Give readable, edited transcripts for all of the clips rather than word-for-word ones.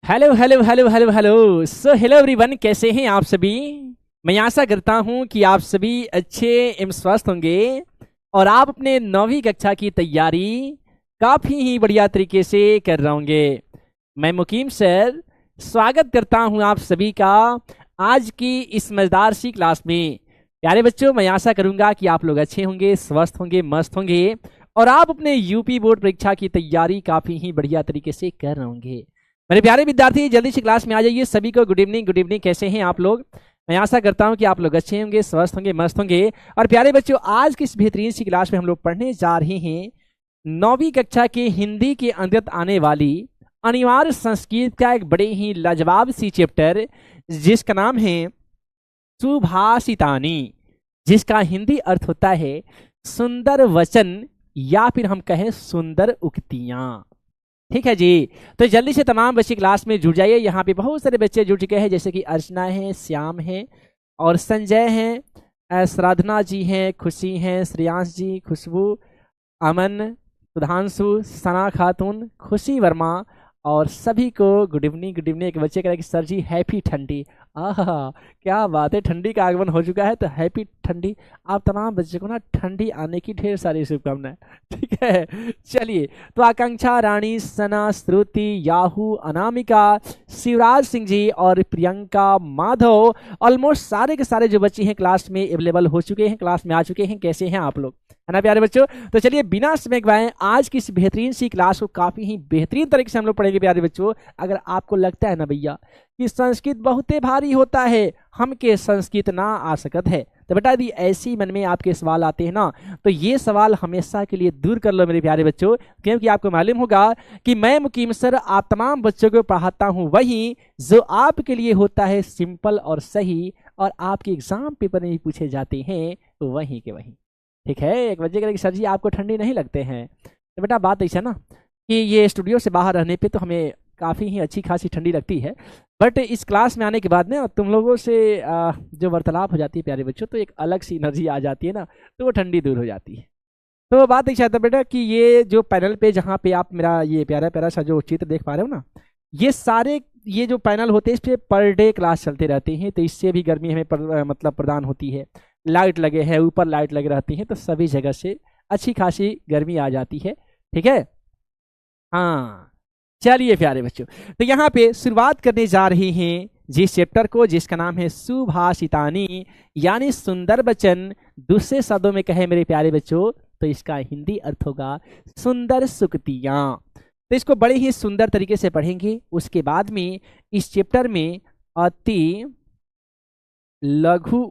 Hello hello hello hello hello so hello everyone, कैसे हैं आप सभी। मैं आशा करता हूं कि आप सभी अच्छे एवं स्वस्थ होंगे और आप अपने 9वीं कक्षा की तैयारी काफ़ी ही बढ़िया तरीके से कर रहे होंगे। मैं मुकीम सर स्वागत करता हूं आप सभी का आज की इस मज़ेदार सी क्लास में। प्यारे बच्चों, मैं आशा करूंगा कि आप लोग अच्छे होंगे, स्वस्थ होंगे, मस्त होंगे और आप अपने यूपी बोर्ड परीक्षा की तैयारी काफ़ी ही बढ़िया तरीके से कर रहे होंगे। मेरे प्यारे विद्यार्थी, जल्दी से क्लास में आ जाइए। सभी को गुड इवनिंग। गुड इवनिंग, कैसे हैं आप लोग। मैं आशा करता हूं कि आप लोग अच्छे होंगे, स्वस्थ होंगे, मस्त होंगे। और प्यारे बच्चों, आज की इस बेहतरीन सी क्लास में हम लोग पढ़ने जा रहे हैं 9वीं कक्षा के हिंदी के अंतर्गत आने वाली अनिवार्य संस्कृत का एक बड़े ही लाजवाब सी चैप्टर, जिसका नाम है सुभाषितानी, जिसका हिंदी अर्थ होता है सुंदर वचन या फिर हम कहें सुंदर उक्तियां। ठीक है जी। तो जल्दी से तमाम बच्चे क्लास में जुड़ जाइए। यहाँ पे बहुत सारे बच्चे जुड़ चुके हैं, जैसे कि अर्चना है, श्याम है और संजय हैं, श्राधना जी हैं, खुशी हैं, श्रेयांश जी, खुशबू, अमन, सुधांशु, सना खातून, खुशी वर्मा और सभी को गुड इवनिंग। Good evening. एक बच्चे कह रहे कि सर जी हैप्पी ठंडी। आह, क्या बात है, ठंडी का आगमन हो चुका है तो हैप्पी ठंडी। आप तमाम बच्चों को ना ठंडी आने की ढेर सारी शुभकामनाएं। ठीक है, चलिए। तो आकांक्षा, रानी, सना, श्रुति, याहू, अनामिका, शिवराज सिंह जी और प्रियंका, माधव, ऑलमोस्ट सारे के सारे जो बच्चे हैं क्लास में अवेलेबल हो चुके हैं, क्लास में आ चुके हैं। कैसे हैं आप लोग, है ना प्यारे बच्चों। तो चलिए बिना समय गवाए आज की इस बेहतरीन सी क्लास को काफी ही बेहतरीन तरीके से हम लोग पढ़ेंगे प्यारे बच्चों। अगर आपको लगता है ना भैया कि संस्कृत बहुत भारी होता है, हम के संस्कृत ना आ सकत है, तो बेटा यदि ऐसी मन में आपके सवाल आते हैं ना, तो ये सवाल हमेशा के लिए दूर कर लो मेरे प्यारे बच्चों। क्योंकि आपको मालूम होगा कि मैं मुकीम सर आप तमाम बच्चों को पढ़ाता हूँ वही जो आपके लिए होता है सिंपल और सही, और आपके एग्जाम पेपर में भी पूछे जाते हैं तो वही के वही। ठीक है। एक बच्चे कहेंगे सर जी आपको ठंडी नहीं लगते हैं, तो बेटा बात ऐसा ना कि ये स्टूडियो से बाहर रहने पे तो हमें काफ़ी ही अच्छी खासी ठंडी लगती है, बट इस क्लास में आने के बाद ना तुम लोगों से जो वार्तालाप हो जाती है प्यारे बच्चों, तो एक अलग सी एनर्जी आ जाती है ना, तो वो ठंडी दूर हो जाती है। तो बात ऐसा था बेटा कि ये जो पैनल पे जहाँ पे आप मेरा ये प्यारा प्यारा सा जो चित्र देख पा रहे हो ना, ये सारे ये जो पैनल होते हैं इस पे पर डे क्लास चलते रहते हैं, तो इससे भी गर्मी हमें मतलब प्रदान होती है। लाइट लगे हैं, ऊपर लाइट लगे रहती है, तो सभी जगह से अच्छी खासी गर्मी आ जाती है। ठीक है, हाँ। चलिए प्यारे बच्चों, तो यहाँ पे शुरुआत करने जा रहे हैं जिस चैप्टर को, जिसका नाम है सुभाषितानी यानी सुंदर वचन। दूसरे शब्दों में कहे मेरे प्यारे बच्चों तो इसका हिंदी अर्थ होगा सुंदर सुक्तियां। तो इसको बड़े ही सुंदर तरीके से पढ़ेंगे। उसके बाद में इस चैप्टर में अति लघु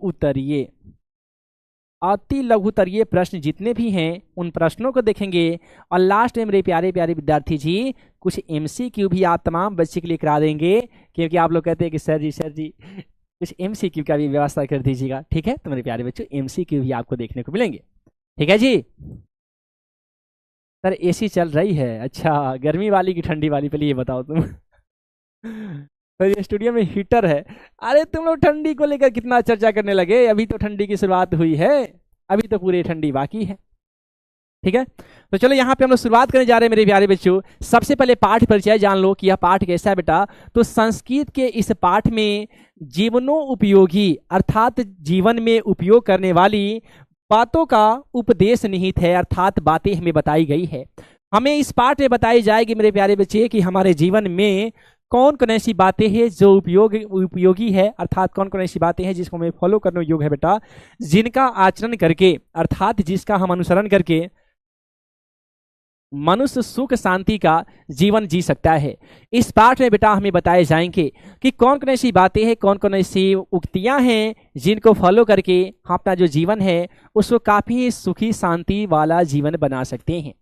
उत्तरीय प्रश्न जितने भी हैं उन प्रश्नों को देखेंगे, और लास्ट में मेरे प्यारे प्यारे विद्यार्थी जी कुछ एमसीक्यू भी आप तमाम बच्चे के लिए करा देंगे, क्योंकि आप लोग कहते हैं कि सर जी कुछ एमसीक्यू का भी व्यवस्था कर दीजिएगा। ठीक है, तो मेरे प्यारे बच्चों एमसीक्यू भी आपको देखने को मिलेंगे। ठीक है जी। सर एसी चल रही है, अच्छा गर्मी वाली की ठंडी वाली, पहले ये बताओ तुम। तो ये स्टूडियो में हीटर है। अरे तुम लोग ठंडी को लेकर कितना चर्चा करने लगे, अभी तो ठंडी की शुरुआत हुई है, अभी तो पूरी ठंडी बाकी है। ठीक है, तो चलो यहाँ पे हम लोग शुरुआत करने जा रहे हैं मेरे प्यारे बच्चों। सबसे पहले पाठ परिचय जान लो कि यह पाठ कैसा है बेटा। तो संस्कृत के इस पाठ में जीवनोपयोगी अर्थात जीवन में उपयोग करने वाली बातों का उपदेश निहित है, अर्थात बातें हमें बताई गई है। हमें इस पाठ में बताई जाएगी मेरे प्यारे बच्चे कि हमारे जीवन में कौन कौन ऐसी बातें हैं जो उपयोगी है, अर्थात कौन कौन ऐसी बातें हैं जिसको हमें फॉलो करने योग्य है बेटा, जिनका आचरण करके अर्थात जिसका हम अनुसरण करके मनुष्य सुख शांति का जीवन जी सकता है। इस पाठ में बेटा हमें बताए जाएंगे कि कौन कौन ऐसी बातें हैं, कौन कौन ऐसी उक्तियां हैं जिनको फॉलो करके हम अपना जो जीवन है उसको काफी सुखी शांति वाला जीवन बना सकते हैं।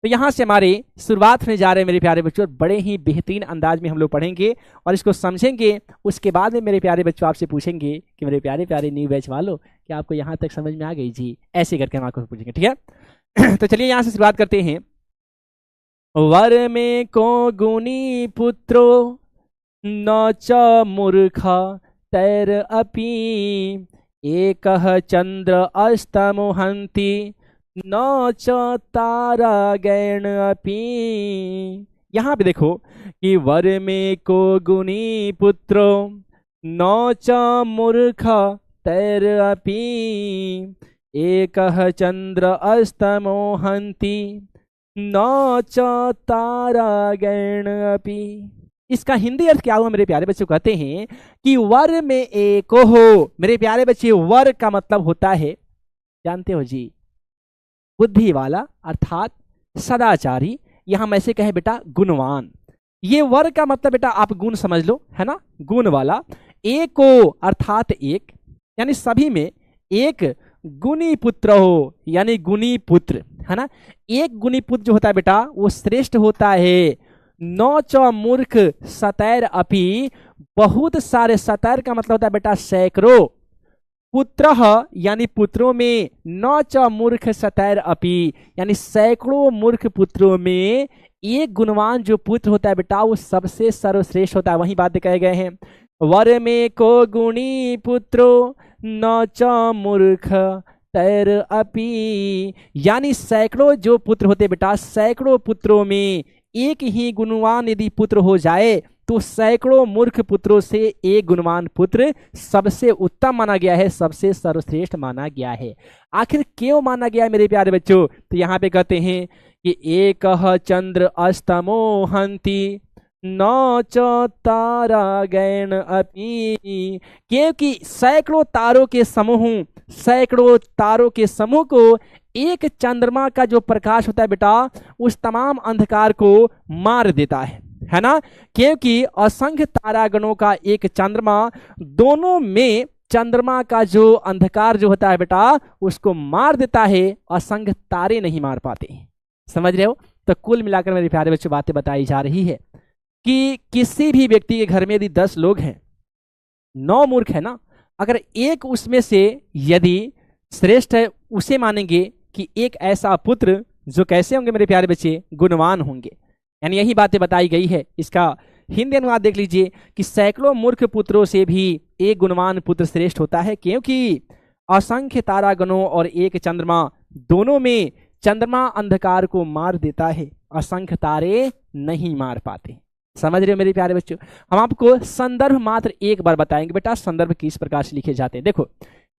तो यहाँ से हमारे शुरुआत होने जा रहे हैं मेरे प्यारे बच्चों। बड़े ही बेहतरीन अंदाज में हम लोग पढ़ेंगे और इसको समझेंगे। उसके बाद में मेरे प्यारे बच्चों आपसे पूछेंगे कि मेरे प्यारे प्यारे न्यू बैच वालों क्या आपको यहाँ तक समझ में आ गई जी, ऐसे करके हम आपको पूछेंगे। ठीक है, तो चलिए यहाँ से शुरुआत करते हैं। वर में को गुणी पुत्रो न च मूर्ख तैर अपि एक चंद्र अस्तमोहंती न च तारा गैण अपि। यहाँ पे देखो कि वर में को गुणी पुत्रो न च मूर्ख तैर अपि एक चंद्र अस्तमो हंति न च तारा गैण अपि। इसका हिंदी अर्थ क्या हुआ मेरे प्यारे बच्चों? कहते हैं कि वर में एक हो। मेरे प्यारे बच्चे, वर का मतलब होता है, जानते हो जी, बुद्धि वाला अर्थात सदाचारी। यहां मैं से कहे बेटा गुणवान। ये वर का मतलब बेटा आप गुण समझ लो, है ना, गुण वाला। एको अर्थात एक, यानी सभी में एक गुणी पुत्र हो, यानी गुणी पुत्र, है ना। एक गुणी पुत्र जो होता है बेटा वो श्रेष्ठ होता है। नौ च मूर्ख सतैर अपि, बहुत सारे, सतैर का मतलब होता है बेटा सैकड़ों, पुत्र यानी पुत्रों में, नौ च मूर्ख सतैर अपि यानी सैकड़ों मूर्ख पुत्रों में एक गुणवान जो पुत्र होता है बेटा वो सबसे सर्वश्रेष्ठ होता है। वही बातें कहे गए हैं, वर में को गुणी पुत्रो न च मूर्ख तैर अपि, यानी सैकड़ों जो पुत्र होते बेटा, सैकड़ों पुत्रों में एक ही गुणवान यदि पुत्र हो जाए तो सैकड़ों मूर्ख पुत्रों से एक गुणवान पुत्र सबसे उत्तम माना गया है, सबसे सर्वश्रेष्ठ माना गया है। आखिर क्यों माना गया है मेरे प्यारे बच्चों? तो यहाँ पे कहते हैं कि एक चंद्र अस्तमो हंति न च तारा गैन अपि, क्योंकि सैकड़ों तारों के समूह, सैकड़ों तारों के समूह को एक चंद्रमा का जो प्रकाश होता है बेटा उस तमाम अंधकार को मार देता है ना। क्योंकि असंख्य तारागणों का एक चंद्रमा, दोनों में चंद्रमा का जो अंधकार जो होता है बेटा उसको मार देता है, असंख्य तारे नहीं मार पाते। समझ रहे हो? तो कुल मिलाकर मेरे प्यारे बच्चों बातें बताई जा रही है कि किसी भी व्यक्ति के घर में यदि 10 लोग हैं, 9 मूर्ख है ना, अगर एक उसमें से यदि श्रेष्ठ है उसे मानेंगे कि एक ऐसा पुत्र जो कैसे होंगे मेरे प्यारे बच्चे, गुणवान होंगे। यानी यही बातें बताई गई है। इसका हिंदी अनुवाद देख लीजिए कि सैकड़ों मूर्ख पुत्रों से भी एक गुणवान पुत्र श्रेष्ठ होता है, क्योंकि असंख्य तारागणों और एक चंद्रमा, दोनों में चंद्रमा अंधकार को मार देता है, असंख्य तारे नहीं मार पाते। समझ रहे हो मेरे प्यारे बच्चों? हम आपको संदर्भ मात्र एक बार बताएंगे बेटा, संदर्भ किस प्रकार से लिखे जाते हैं। देखो,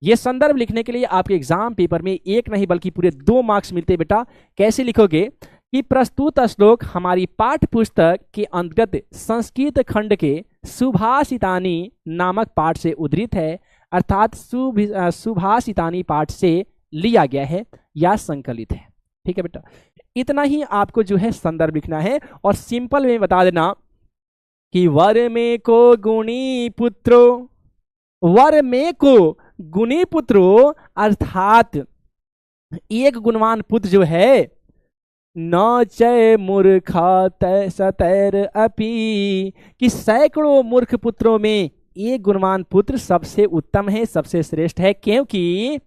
ये संदर्भ लिखने के लिए आपके एग्जाम पेपर में एक नहीं बल्कि पूरे 2 मार्क्स मिलते हैं बेटा। कैसे लिखोगे कि प्रस्तुत श्लोक हमारी पाठ्य पुस्तक के अंतर्गत संस्कृत खंड के सुभाषितानी नामक पाठ से उद्धृत है, अर्थात सुभाषितानी पाठ से लिया गया है या संकलित है। ठीक है बेटा, इतना ही आपको जो है संदर्भ लिखना है और सिंपल में बता देना कि वर में को गुणी पुत्रो, वर में को गुणी पुत्रो अर्थात एक गुणवान पुत्र जो है, न चय मूर्ख सतैर अपि, कि सैकड़ों मूर्ख पुत्रों में एक गुणवान पुत्र सबसे उत्तम है, सबसे श्रेष्ठ है। क्योंकि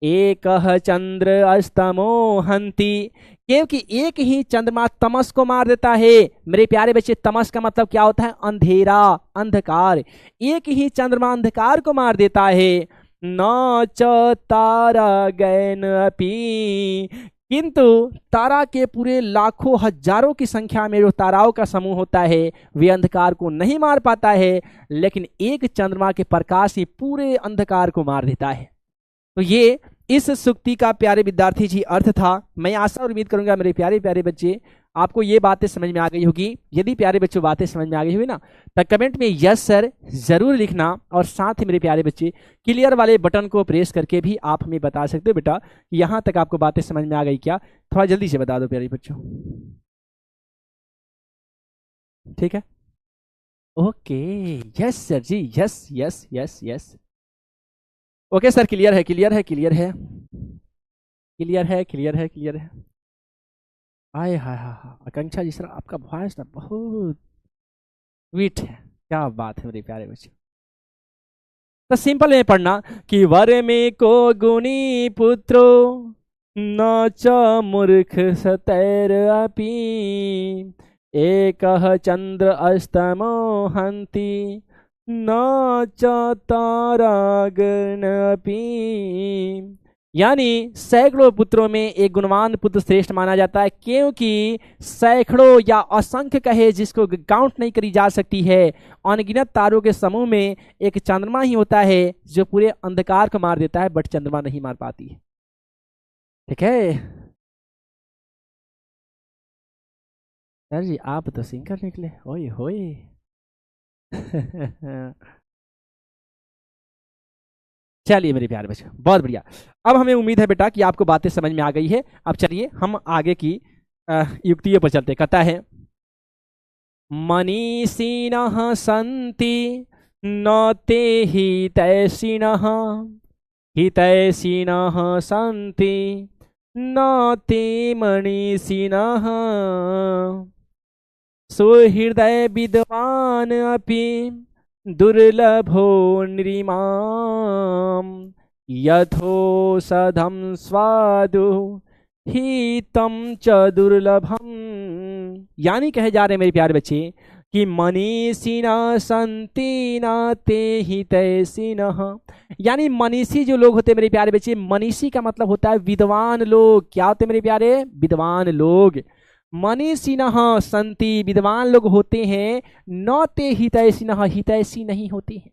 एक चंद्र अस्तमो हंति, क्योंकि एक ही चंद्रमा तमस को मार देता है। मेरे प्यारे बच्चे, तमस का मतलब क्या होता है? अंधेरा, अंधकार। एक ही चंद्रमा अंधकार को मार देता है। न च तारा गैन अपि, किंतु तारा के पूरे लाखों हजारों की संख्या में जो ताराओं का समूह होता है वे अंधकार को नहीं मार पाता है, लेकिन एक चंद्रमा के प्रकाश ही पूरे अंधकार को मार देता है। तो ये इस सूक्ति का प्यारे विद्यार्थी जी अर्थ था। मैं आशा और उम्मीद करूंगा मेरे प्यारे प्यारे बच्चे आपको ये बातें समझ में आ गई होगी। यदि प्यारे बच्चों बातें समझ में आ गई हुई ना तो कमेंट में यस सर जरूर लिखना, और साथ ही मेरे प्यारे बच्चे क्लियर वाले बटन को प्रेस करके भी आप हमें बता सकते हो बेटा यहाँ तक आपको बातें समझ में आ गई क्या। थोड़ा जल्दी से बता दो प्यारे बच्चों। ठीक है, okay, yes sir ji, yes yes yes yes, okay sir, clear है, क्लियर है, क्लियर है, क्लियर है, क्लियर है, क्लियर है। आए हाय हाय हाय, आकांक्षा जी सर आपका वॉइस ना बहुत स्वीट है, क्या बात है मेरे प्यारे बच्चे। तो सिंपल में पढ़ना कि वर में को गुणी पुत्रो न च मूर्ख सतैर अपि, एक चंद्र अस्तमो हंति न च तारा गण अपि, यानी सैकड़ों पुत्रों में एक गुणवान पुत्र श्रेष्ठ माना जाता है, क्योंकि सैकड़ों या असंख्य कहे जिसको काउंट नहीं करी जा सकती है, अनगिनत तारों के समूह में एक चंद्रमा ही होता है जो पूरे अंधकार को मार देता है, बट चंद्रमा नहीं मार पाती है। ठीक है सर जी, आप तो सिंगर निकले, ओए होए। चलिए मेरे प्यारे बच्चों, बहुत बढ़िया। अब हमें उम्मीद है बेटा कि आपको बातें समझ में आ गई है। अब चलिए हम आगे की युक्तियों पर चलते। कहता है, मनीषिणः सन्ति न ते हितैषिणः, हितैषिणः सन्ति न ते मनीषिणः, सुहृदय विद्वान् अपि दुर्लभो नृमाम्, यथोषधं स्वादु हितं च दुर्लभम। यानी कहे जा रहे मेरे प्यारे बच्चे कि मनीषिणा सन्ति न ते हितैषिणः, यानी मनीषी जो लोग होते हैं मेरे प्यारे बच्चे, मनीषी का मतलब होता है विद्वान लोग। क्या होते हैं मेरे प्यारे? विद्वान लोग। मनीषिणः सन्ति, विद्वान लोग होते हैं, न ते हितैषिणः, हितैषी नहीं होते हैं।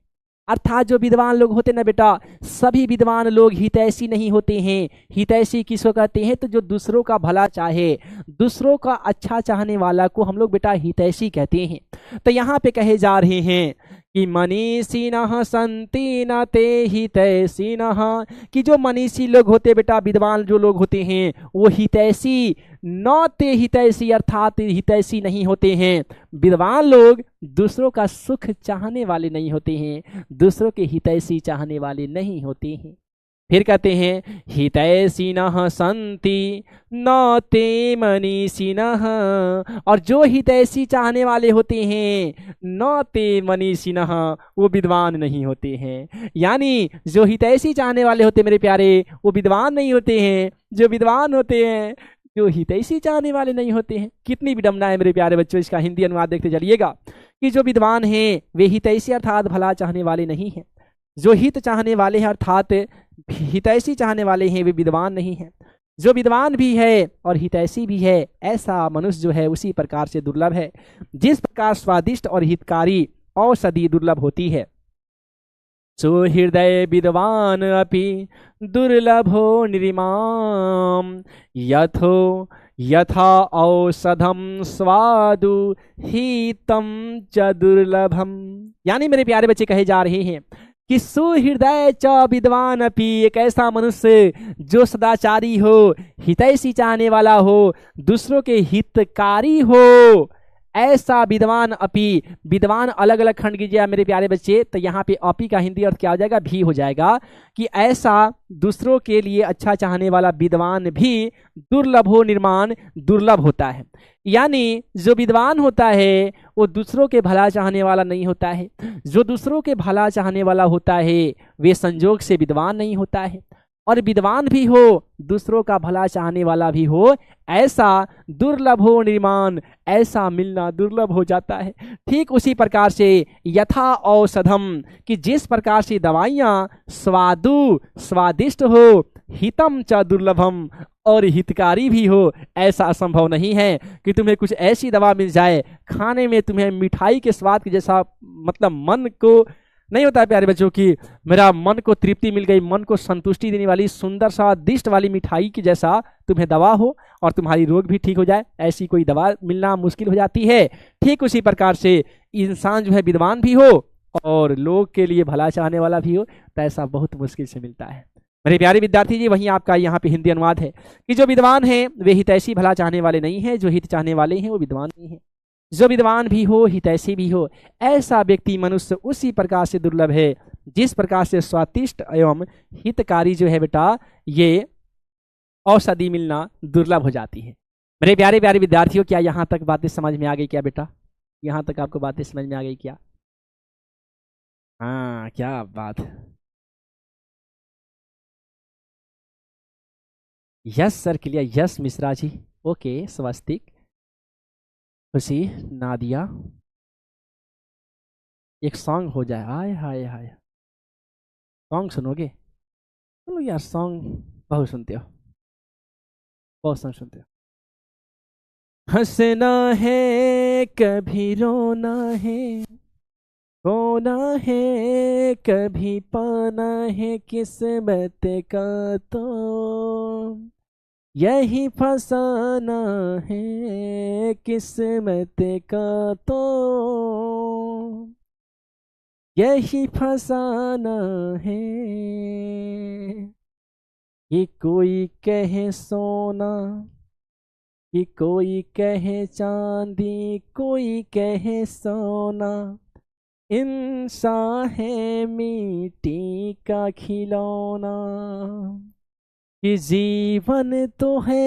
अर्थात जो विद्वान लोग होते हैं ना बेटा, सभी विद्वान लोग हितैषी नहीं होते हैं। हितैषी किसको कहते हैं? तो जो दूसरों का भला चाहे, दूसरों का अच्छा चाहने वाला को हम लोग बेटा हितैषी कहते हैं। तो यहाँ पे कहे जा रहे हैं कि मनीषिणः सन्ति न ते हितैषिणः, कि जो मनीषी लोग होते बेटा, विद्वान जो लोग होते हैं वो हितैषी न ते हितैषी, अर्थात हितैषी नहीं होते हैं। विद्वान लोग दूसरों का सुख चाहने वाले नहीं होते हैं, दूसरों के हितैषी चाहने वाले नहीं होते हैं। फिर कहते हैं, हितैषिणः सन्ति न ते मनीषिणः, और जो हितैषी चाहने वाले होते हैं, न ते मनीषिणः, वो विद्वान नहीं होते हैं। यानी जो हितैषी चाहने वाले होते मेरे प्यारे, वो विद्वान नहीं होते हैं। जो विद्वान होते हैं, जो हितैषी चाहने वाले नहीं होते हैं। कितनी विडंबना है मेरे प्यारे बच्चों। इसका हिंदी अनुवाद देखते चलिएगा कि जो विद्वान हैं वे हितैषी अर्थात भला चाहने वाले नहीं हैं, जो हित चाहने वाले हैं अर्थात हितैषी चाहने वाले हैं, वे विद्वान नहीं हैं। जो विद्वान भी है और हितैषी भी है, ऐसा मनुष्य जो है उसी प्रकार से दुर्लभ है, जिस प्रकार स्वादिष्ट और हितकारी औषधि दुर्लभ होती है। सुहृदय विद्वान अपि दुर्लभो नृमाम्, यथा औषधम स्वादु हितम च दुर्लभम। यानी मेरे प्यारे बच्चे कहे जा रहे हैं कि सुहृदय च विद्वान अपि, एक ऐसा मनुष्य जो सदाचारी हो, हितैषी चाहने वाला हो, दूसरों के हितकारी हो, ऐसा विद्वान अपि। विद्वान अलग अलग खंड कीजिए मेरे प्यारे बच्चे, तो यहाँ पे अपि का हिंदी अर्थ क्या हो जाएगा? भी हो जाएगा। कि ऐसा दूसरों के लिए अच्छा चाहने वाला विद्वान भी दुर्लभ हो, निर्माण दुर्लभ होता है। यानी जो विद्वान होता है वो दूसरों के भला चाहने वाला नहीं होता है। जो दूसरों के भला चाहने वाला होता है वे संजोग से विद्वान नहीं होता है। और विद्वान भी हो, दूसरों का भला चाहने वाला भी हो, ऐसा दुर्लभ हो निर्माण, ऐसा मिलना दुर्लभ हो जाता है। ठीक उसी प्रकार से यथा औषधम, कि जिस प्रकार से दवाइयाँ स्वादु स्वादिष्ट हो, हितम च दुर्लभम, और हितकारी भी हो, ऐसा असंभव नहीं है कि तुम्हें कुछ ऐसी दवा मिल जाए खाने में तुम्हें मिठाई के स्वाद के जैसा, मतलब मन को नहीं होता है प्यारे बच्चों की मेरा मन को तृप्ति मिल गई, मन को संतुष्टि देने वाली सुंदर स्वादिष्ट वाली मिठाई की जैसा तुम्हें दवा हो और तुम्हारी रोग भी ठीक हो जाए, ऐसी कोई दवा मिलना मुश्किल हो जाती है। ठीक उसी प्रकार से इंसान जो है विद्वान भी हो और लोग के लिए भला चाहने वाला भी हो, तो ऐसा बहुत मुश्किल से मिलता है। मेरे प्यारे विद्यार्थी जी, वहीं आपका यहाँ पे हिंदी अनुवाद है कि जो विद्वान हैं वे हितैषी भला चाहने वाले नहीं हैं, जो हित चाहने वाले हैं वो विद्वान नहीं है। जो विद्वान भी हो, हितैषी भी हो, ऐसा व्यक्ति मनुष्य उसी प्रकार से दुर्लभ है जिस प्रकार से स्वादिष्ट एवं हितकारी जो है बेटा ये औषधि मिलना दुर्लभ हो जाती है। मेरे प्यारे प्यारे विद्यार्थियों, क्या यहाँ तक बातें समझ में आ गई क्या बेटा? यहाँ तक आपको बातें समझ में आ गई क्या? हाँ, क्या बात है। Yes sir, clear. Yes Mishra ji, okay. Swastik, Khushi, Nadia, एक सॉन्ग हो जाए। हाय हाय हाय, सॉन्ग सुनोगे? चलो यार, सॉन्ग बहुत सुनते हो, बहुत सुनते हो। हंसना है कभी रोना है, खोना है कभी पाना है, किस्मत का तो यही फसाना है, किस्मत का तो यही फसाना है। ये कोई कहे सोना, कि कोई कहे चांदी, कोई कहे सोना, इंसान है मिट्टी का खिलौना। कि जीवन तो है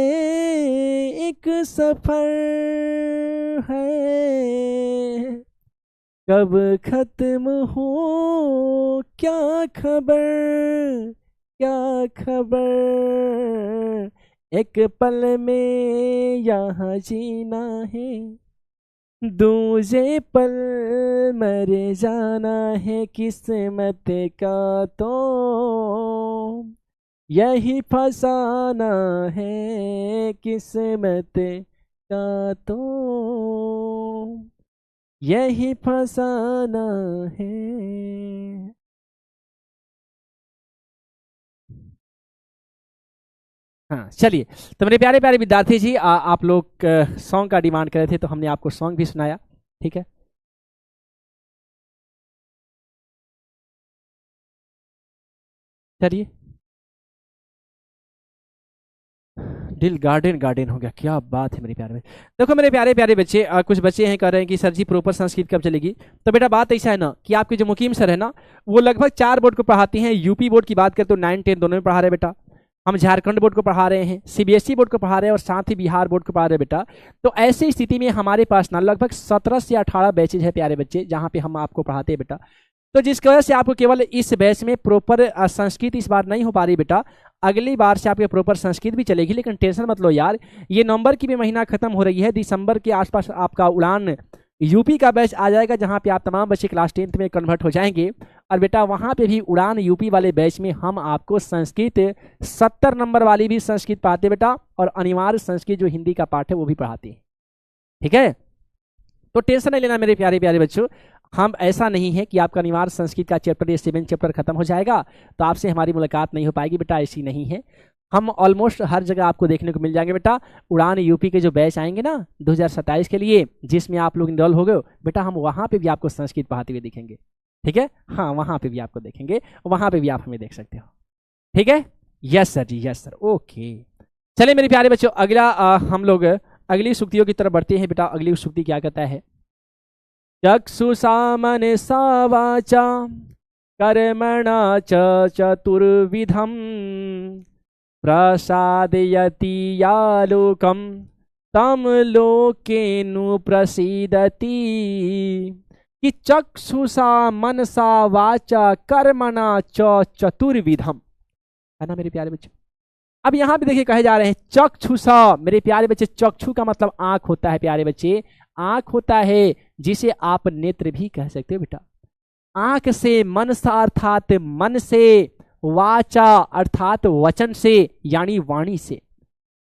एक सफर है, कब खत्म हो क्या खबर, क्या खबर। एक पल में यहाँ जीना है, दूजे पल मर जाना है, किस्मत का तो यही फसाना है, किस्मत का तो यही फसाना है। हाँ चलिए, तो मेरे प्यारे प्यारे विद्यार्थी जी, आप लोग सॉन्ग का डिमांड कर रहे थे तो हमने आपको सॉन्ग भी सुनाया, ठीक है। चलिए, दिल गार्डन गार्डन हो गया, क्या बात है मेरे प्यारे बच्चे। देखो मेरे प्यारे प्यारे बच्चे, कुछ बच्चे हैं कह रहे हैं कि सर जी प्रॉपर संस्कृत कब चलेगी। तो बेटा बात ऐसा है ना कि आपके जो मुकीम सर है ना, वो लगभग 4 बोर्ड को पढ़ाती हैं। यूपी बोर्ड की बात करें तो 9 10 दोनों में पढ़ा रहे बेटा। हम झारखंड बोर्ड को पढ़ा रहे हैं, सीबीएसई बोर्ड को पढ़ा रहे हैं और साथ ही बिहार बोर्ड को पढ़ा रहे हैं बेटा। तो ऐसी स्थिति में हमारे पास ना लगभग 17 से 18 बैचेज है प्यारे बच्चे, जहाँ पे हम आपको पढ़ाते हैं बेटा। तो जिसकी वजह से आपको केवल इस बैच में प्रॉपर संस्कृत इस बार नहीं हो पा रही बेटा। अगली बार से आपके प्रॉपर संस्कृत भी चलेगी, लेकिन टेंशन मत लो यार, ये नवंबर की भी महीना खत्म हो रही है, दिसंबर के आसपास आपका उड़ान यूपी का बैच आ जाएगा, जहां पे आप तमाम बच्चे क्लास 10th में कन्वर्ट हो जाएंगे। और बेटा वहां पे भी उड़ान यूपी वाले बैच में हम आपको संस्कृत 70 नंबर वाली भी संस्कृत पढ़ाते बेटा, और अनिवार्य संस्कृत जो हिंदी का पाठ है वो भी पढ़ाते हैं, ठीक है। तो टेंशन नहीं लेना मेरे प्यारे प्यारे बच्चों, हम ऐसा नहीं है कि आपका अनिवार्य संस्कृत का चैप्टर ये 7 चैप्टर खत्म हो जाएगा तो आपसे हमारी मुलाकात नहीं हो पाएगी बेटा, ऐसी नहीं है। हम ऑलमोस्ट हर जगह आपको देखने को मिल जाएंगे बेटा। उड़ान यूपी के जो बैच आएंगे ना 2027 के लिए, जिसमें आप लोग इनरोल हो गए बेटा, हम वहाँ पे भी आपको संस्कृत पढ़ाते हुए दिखेंगे, ठीक है। हाँ वहाँ पे भी आपको देखेंगे, वहाँ पे भी आप हमें देख सकते हो, ठीक है। Yes sir ji, yes sir, okay. चलिए मेरे प्यारे बच्चों, अगला हम लोग अगली सूक्तियों की तरफ बढ़ते हैं बेटा। अगली सूक्ति क्या कहता है, चक्षुषा मनसा वाचा कर्मणा च चतुर्विधम प्रसादयति यालोकम तम लोकेनु प्रसीदति। कि चक्षुषा मनसा वाचा कर्मणा च चतुर्विधम, है ना मेरे प्यारे बच्चे। अब यहां पे देखिए कहे जा रहे हैं चक्षुषा, मेरे प्यारे बच्चे चक्षु का मतलब आंख होता है प्यारे बच्चे, आंख होता है जिसे आप नेत्र भी कह सकते हो बेटा। आंख से मनसा अर्थात मन से, वाचा अर्थात वचन से यानी वाणी से,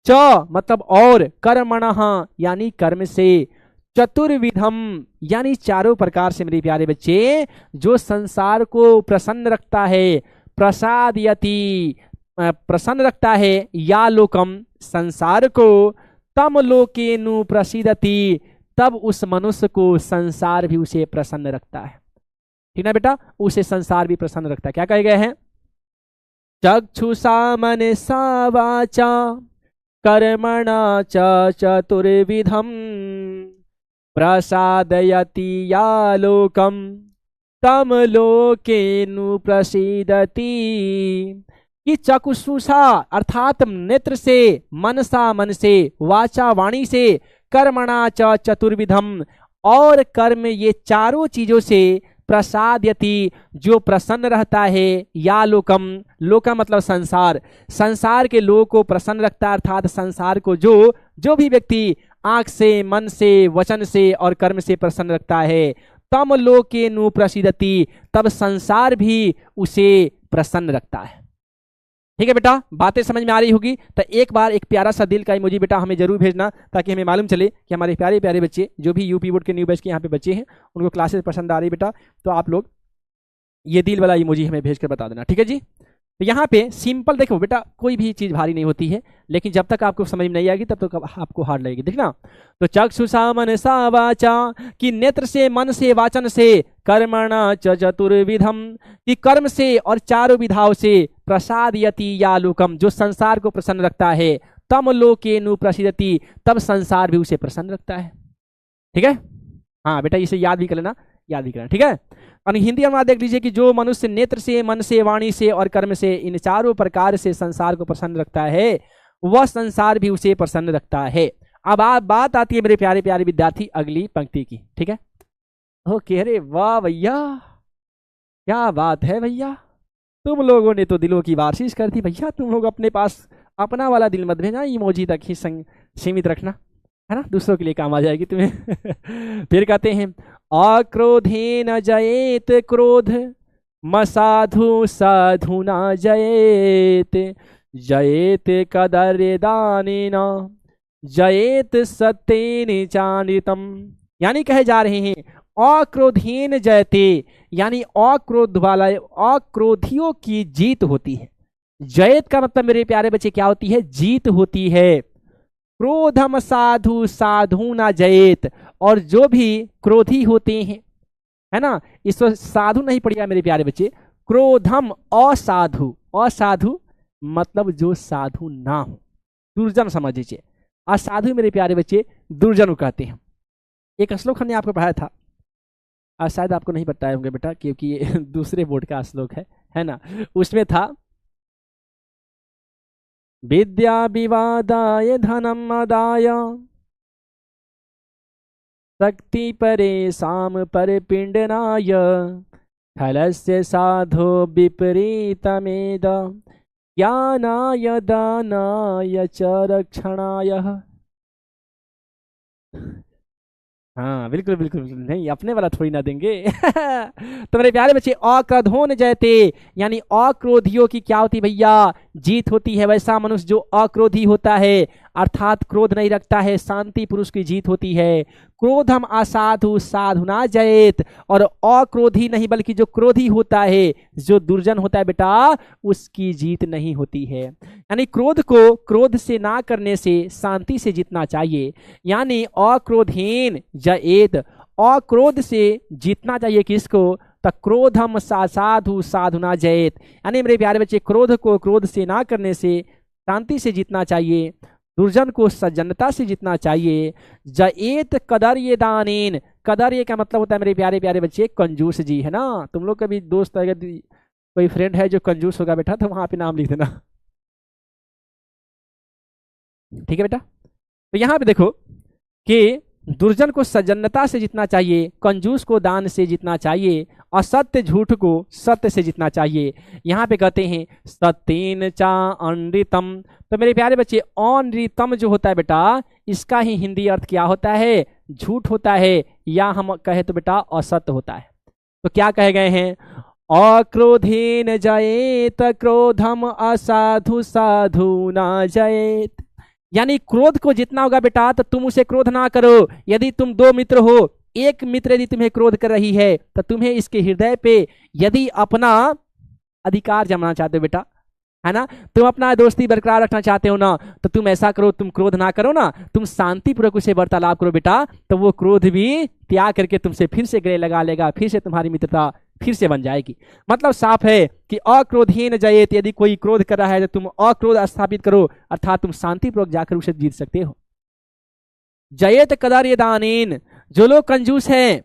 च मतलब और, कर्मणः यानी कर्म से, चतुर्विधम यानी चारों प्रकार से मेरे प्यारे बच्चे, जो संसार को प्रसन्न रखता है, प्रसादयति प्रसन्न रखता है, या लोकम संसार को, तम लोकेनु प्रसिदति तब उस मनुष्य को संसार भी उसे प्रसन्न रखता है, ठीक ना बेटा, उसे संसार भी प्रसन्न रखता है। क्या कहे गए हैं, चक्षुषा मनसा वाचा कर्मणा च चतुर्विधम प्रसादयति या लोकम तम लोकेनु प्रसीदति। कि चक्षुषा अर्थात नेत्र से, मनसा मन से, वाचा वाणी से, कर्मणा च चतुर्विधम और कर्म ये चारों चीजों से, प्रसादयति जो प्रसन्न रहता है, या लोकम, लोकम मतलब संसार, संसार के लोगों को प्रसन्न रखता है, अर्थात संसार को जो भी व्यक्ति आंख से, मन से, वचन से और कर्म से प्रसन्न रखता है, तम लोकेनु प्रसीदति तब संसार भी उसे प्रसन्न रखता है, ठीक है बेटा, बातें समझ में आ रही होगी। तो एक बार एक प्यारा सा दिल का इमोजी बेटा हमें जरूर भेजना, ताकि हमें मालूम चले कि हमारे प्यारे प्यारे बच्चे जो भी यूपी बोर्ड के न्यू बैच के यहाँ पे बच्चे हैं उनको क्लासेस पसंद आ रही बेटा। तो आप लोग ये दिल वाला इमोजी हमें भेज कर बता देना, ठीक है जी। तो यहाँ पे सिंपल देखो बेटा, कोई भी चीज भारी नहीं होती है, लेकिन जब तक आपको समझ में नहीं आएगी तब तक आपको हार्ड लगेगी। देखना, तो चक्षुषा मनसा वाचा, कि नेत्र से, मन से, वाचन से, कर्मणा च चतुर्विधम, कि कर्म से और चारों विधाओं से, प्रसादयति यालुकम, जो संसार को प्रसन्न रखता है, तम लोके नु प्रसिद्धति, तब संसार भी उसे प्रसन्न रखता है। ठीक है, हाँ बेटा इसे याद भी कर लेना, याद भी करना, ठीक है। और हिंदी अनुवाद देख लीजिए कि जो मनुष्य नेत्र से, मन से, वाणी से और कर्म से, इन चारों प्रकार से संसार को प्रसन्न रखता है, वह संसार भी उसे प्रसन्न रखता है। अब बात आती है मेरे प्यारे प्यारे विद्यार्थी अगली पंक्ति की, ठीक है। ओके, अरे वाह भैया, क्या बात है भैया, तुम लोगों ने तो दिलों की बारिश कर दी भैया। तुम लोग अपने पास अपना वाला दिल मत भेजना, इमोजी तक ही सीमित रखना, है ना, दूसरों के लिए काम आ जाएगी तुम्हें। फिर कहते हैं, अक्रोधेन जयेत क्रोध, मसाधु साधु न जयेत, जयेत कदर्य दानेन, जयेत सत्येन चानितम। यानी कहे जा रहे हैं अक्रोधेन जयते, यानी अक्रोध वाला, अक्रोधियों की जीत होती है। जयत का मतलब मेरे प्यारे बच्चे क्या होती है, जीत होती है। क्रोधम साधु साधु ना जयेत, और जो भी क्रोधी होते हैं, है ना, इस साधु नहीं पड़ेगा मेरे प्यारे बच्चे, क्रोधम असाधु, असाधु मतलब जो साधु ना हो, दुर्जन समझ लीजिए। असाधु मेरे प्यारे बच्चे दुर्जन कहते हैं। एक श्लोक हमने आपको पढ़ाया था, शायद आपको नहीं बताए होंगे बेटा, क्योंकि ये दूसरे बोर्ड का श्लोक है ना। उसमें था, विद्या विवादाय धनम आदाय, शक्ति परे साम पर पिंडनाय, खलस्य साधो विपरीतमेद, ज्ञानाय दानाय च रक्षणाय। हाँ बिल्कुल बिल्कुल, नहीं अपने वाला थोड़ी ना देंगे। तो मेरे प्यारे बच्चे, अक्रोधोन जयते, यानी अक्रोधियों की क्या होती भैया, जीत होती है। वैसा मनुष्य जो अक्रोधी होता है, अर्थात क्रोध नहीं रखता है, शांति पुरुष की जीत होती है। क्रोधम असाधु साधुना जयेत, और अक्रोधी नहीं बल्कि जो क्रोधी होता है, जो दुर्जन होता है बेटा, उसकी जीत नहीं होती है। यानी क्रोध को क्रोध से ना करने से शांति से जीतना चाहिए। यानी अक्रोधहीन जयेत, अक्रोध से जीतना चाहिए किसको, तो क्रोधम साधु साधुना जयेत, यानी मेरे प्यारे बच्चे क्रोध को क्रोध से ना करने से शांति से जीतना चाहिए, दुर्जन को सज्जनता से जीतना चाहिए। जयेत कदर्य दानेन, कदर्य का मतलब होता है मेरे प्यारे प्यारे बच्चे कंजूस जी, है ना। तुम लोग का भी दोस्त अगर कोई फ्रेंड है जो कंजूस होगा बेटा, तो वहां पे नाम लिख देना, ठीक है बेटा। तो यहाँ पे देखो कि दुर्जन को सज्जनता से जीतना चाहिए, कंजूस को दान से जीतना चाहिए, असत्य झूठ को सत्य से जीतना चाहिए। यहाँ पे कहते हैं सत्येन चा अनृतम। तो मेरे प्यारे बच्चे, अनृतम जो होता है बेटा, इसका ही हिंदी अर्थ क्या होता है, झूठ होता है, या हम कहे तो बेटा असत्य होता है। तो क्या कहे गए हैं, अक्रोधेन जयेत क्रोधम असाधु साधु ना जयेत, यानी क्रोध को जितना होगा बेटा, तो तुम उसे क्रोध ना करो। यदि तुम दो मित्र हो, एक मित्र यदि तुम्हें क्रोध कर रही है, तो तुम्हें इसके हृदय पे यदि अपना अधिकार जमाना चाहते हो बेटा, है ना, तुम अपना दोस्ती बरकरार रखना चाहते हो ना, तो तुम ऐसा करो, तुम क्रोध ना करो ना, तुम शांतिपूर्वक उसे वार्तालाप करो बेटा, तो वो क्रोध भी त्याग करके तुमसे फिर से गले लगा लेगा, फिर से तुम्हारी मित्रता फिर से बन जाएगी। मतलब साफ है कि अक्रोधहीन जयेत, यदि कोई क्रोध कर रहा है तो तुम अक्रोध स्थापित करो, अर्थात तुम शांतिपूर्वक जाकर उसे जीत सकते हो। जयेत कदर्य दानेन, जो लोग कंजूस हैं,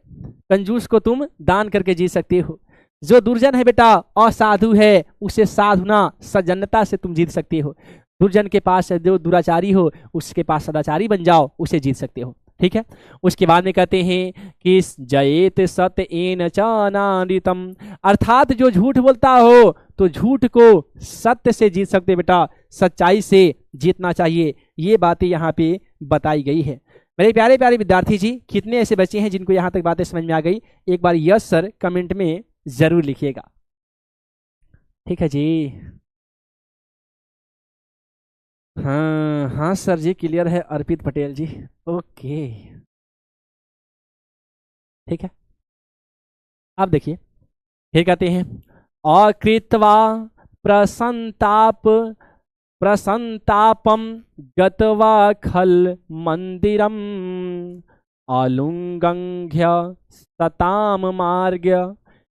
कंजूस को तुम दान करके जीत सकते हो। जो दुर्जन है बेटा, असाधु है, उसे साधुना सज्जनता से तुम जीत सकते हो। दुर्जन के पास जो दुराचारी हो, उसके पास सदाचारी बन जाओ, उसे जीत सकते हो, ठीक है। उसके बाद में कहते हैं कि जयेत सत्य एन चानानितम, अर्थात जो झूठ बोलता हो, तो झूठ को सत्य से जीत सकते बेटा, सच्चाई से जीतना चाहिए। ये बातें यहाँ पे बताई गई है। मेरे प्यारे प्यारे विद्यार्थी जी, कितने ऐसे बच्चे हैं जिनको यहाँ तक बातें समझ में आ गई, एक बार यस सर कमेंट में जरूर लिखिएगा, ठीक है जी। हाँ हाँ सर जी, क्लियर है अर्पित पटेल जी। ओके, ठीक है। अब देखिए, फिर कहते हैं अकृत्वा प्रसंताप प्रसंतापम गत्वा खल मंदिरम आलुंगंघ्य सताम मार्ग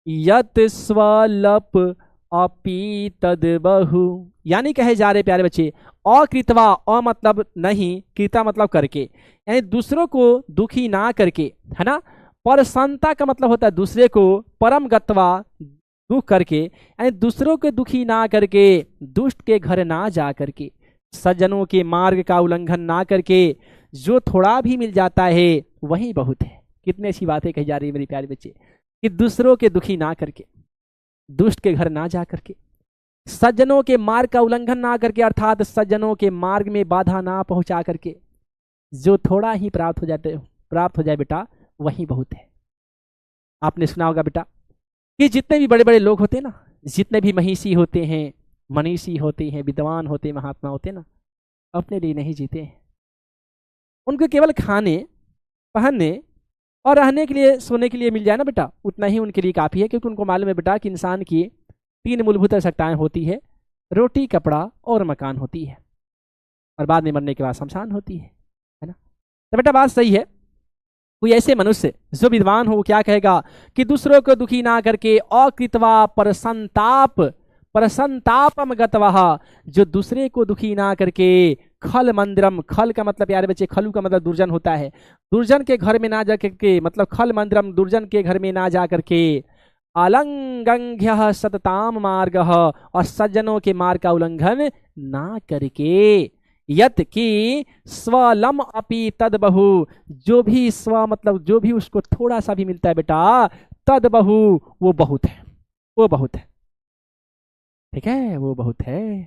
यत स्वलप अपी तद बहु। यानी कहे जा रहे प्यारे बच्चे, अकृतवा, अ मतलब नहीं, कृता मतलब करके, यानी दूसरों को दुखी ना करके, है ना। परसंता का मतलब होता है दूसरे को, परम गत्वा दुख करके, यानी दूसरों के दुखी ना करके, दुष्ट के घर ना जा करके, सज्जनों के मार्ग का उल्लंघन ना करके जो थोड़ा भी मिल जाता है वही बहुत है। कितनी अच्छी बातें कही जा रही है मेरे प्यारे बच्चे, कि दूसरों के दुखी ना करके, दुष्ट के घर ना जा करके, सज्जनों के मार्ग का उल्लंघन ना करके, अर्थात सज्जनों के मार्ग में बाधा ना पहुंचा करके जो थोड़ा ही प्राप्त हो जाए बेटा, वही बहुत है। आपने सुना होगा बेटा कि जितने भी बड़े बड़े लोग होते हैं ना, जितने भी महिषी होते हैं, मनीषी होते हैं, विद्वान होते हैं, महात्मा होते हैं ना, अपने लिए नहीं जीते हैं। उनको केवल खाने, पहनने और रहने के लिए, सोने के लिए मिल जाए ना बेटा, उतना ही उनके लिए काफ़ी है। क्योंकि उनको मालूम है बेटा कि इंसान की 3 मूलभूत आवश्यकताएं होती है, रोटी, कपड़ा और मकान होती है, और बाद में मरने के बाद शमशान होती है ना। तो बेटा बात सही है। कोई ऐसे मनुष्य जो विद्वान हो, वो क्या कहेगा कि दूसरों को दुखी ना करके अकृतवा परसंतापम गतवः, जो दूसरे को दुखी ना करके, खल मंदिरम, खल का मतलब यार बच्चे, खलु का मतलब दुर्जन होता है, दुर्जन के घर में ना जा करके, मतलब खल मंदिरम, दुर्जन के घर में ना जा करके, अलंगंघ्य सतताम मार्ग, और सज्जनों के मार्ग का उल्लंघन ना करके, यत की स्वलम अपि तद बहु, जो भी स्व मतलब जो भी उसको थोड़ा सा भी मिलता है बेटा, तद बहु, वो बहुत है, वो बहुत है, ठीक है, वो बहुत है,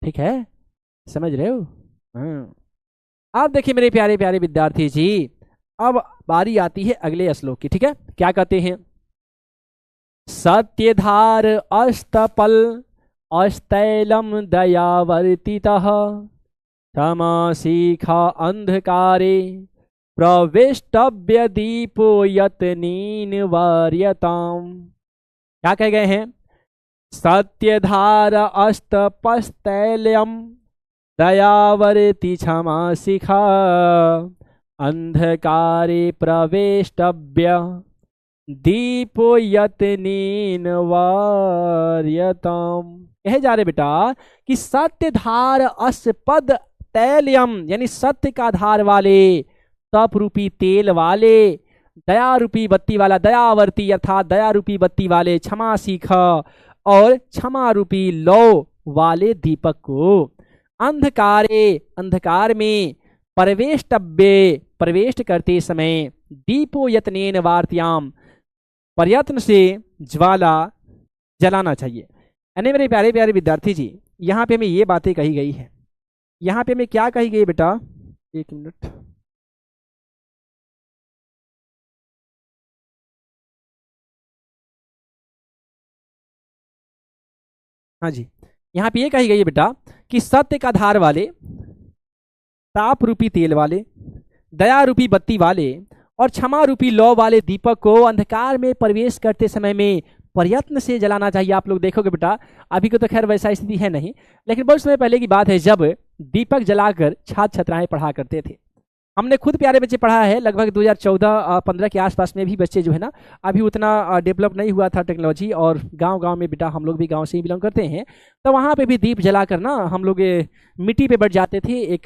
ठीक है, समझ रहे हो। हाँ, आप देखिए मेरे प्यारे प्यारे विद्यार्थी जी, अब बारी आती है अगले श्लोक की, ठीक है। क्या कहते हैं, सत्यधार अस्तपल अस्तैलम दयावर्तितः तमसीखा अंधकारे प्रविष्टव्य दीपो यतनीन वार्यताम। क्या कह गए हैं, सत्यधार अस्तपस्तैलम दयावर्ति क्षमा शिखा अंधकारे प्रवेष्टव्य दीपो यतनीन वार्यताम। कहे जा रहे बेटा कि सत्यधार अस्पद तैलयम, यानी सत्य का धार वाले, तप रूपी तेल वाले, दया रूपी बत्ती वाला, दयावर्ती अर्थात दया रूपी बत्ती वाले, क्षमा सीख और क्षमा रूपी लौ वाले दीपक को अंधकारे, अंधकार में, प्रवेष्टव्य प्रवेश करते समय, दीपो यत्नेन वार्त्याम प्रयत्न से ज्वाला जलाना चाहिए। यानी मेरे प्यारे प्यारे विद्यार्थी जी, यहाँ पे हमें ये बातें कही गई है, यहाँ पे हमें क्या कही गई बेटा, एक मिनट, हाँ जी, यहाँ पे ये कही गई है बेटा कि सत्य का धार वाले, ताप रूपी तेल वाले, दया रूपी बत्ती वाले और क्षमा रूपी लौ वाले दीपक को अंधकार में प्रवेश करते समय में प्रयत्न से जलाना चाहिए। आप लोग देखोगे बेटा, अभी को तो खैर वैसा स्थिति है नहीं, लेकिन बहुत समय पहले की बात है जब दीपक जलाकर छात्र छात्राएं पढ़ा करते थे। हमने खुद प्यारे बच्चे पढ़ा है, लगभग 2014-15 के आसपास में भी बच्चे जो है ना, अभी उतना डेवलप नहीं हुआ था टेक्नोलॉजी, और गांव गांव में बेटा हम लोग भी गांव से ही बिलोंग करते हैं, तो वहाँ पे भी दीप जलाकर ना हम लोग मिट्टी पे बैठ जाते थे, एक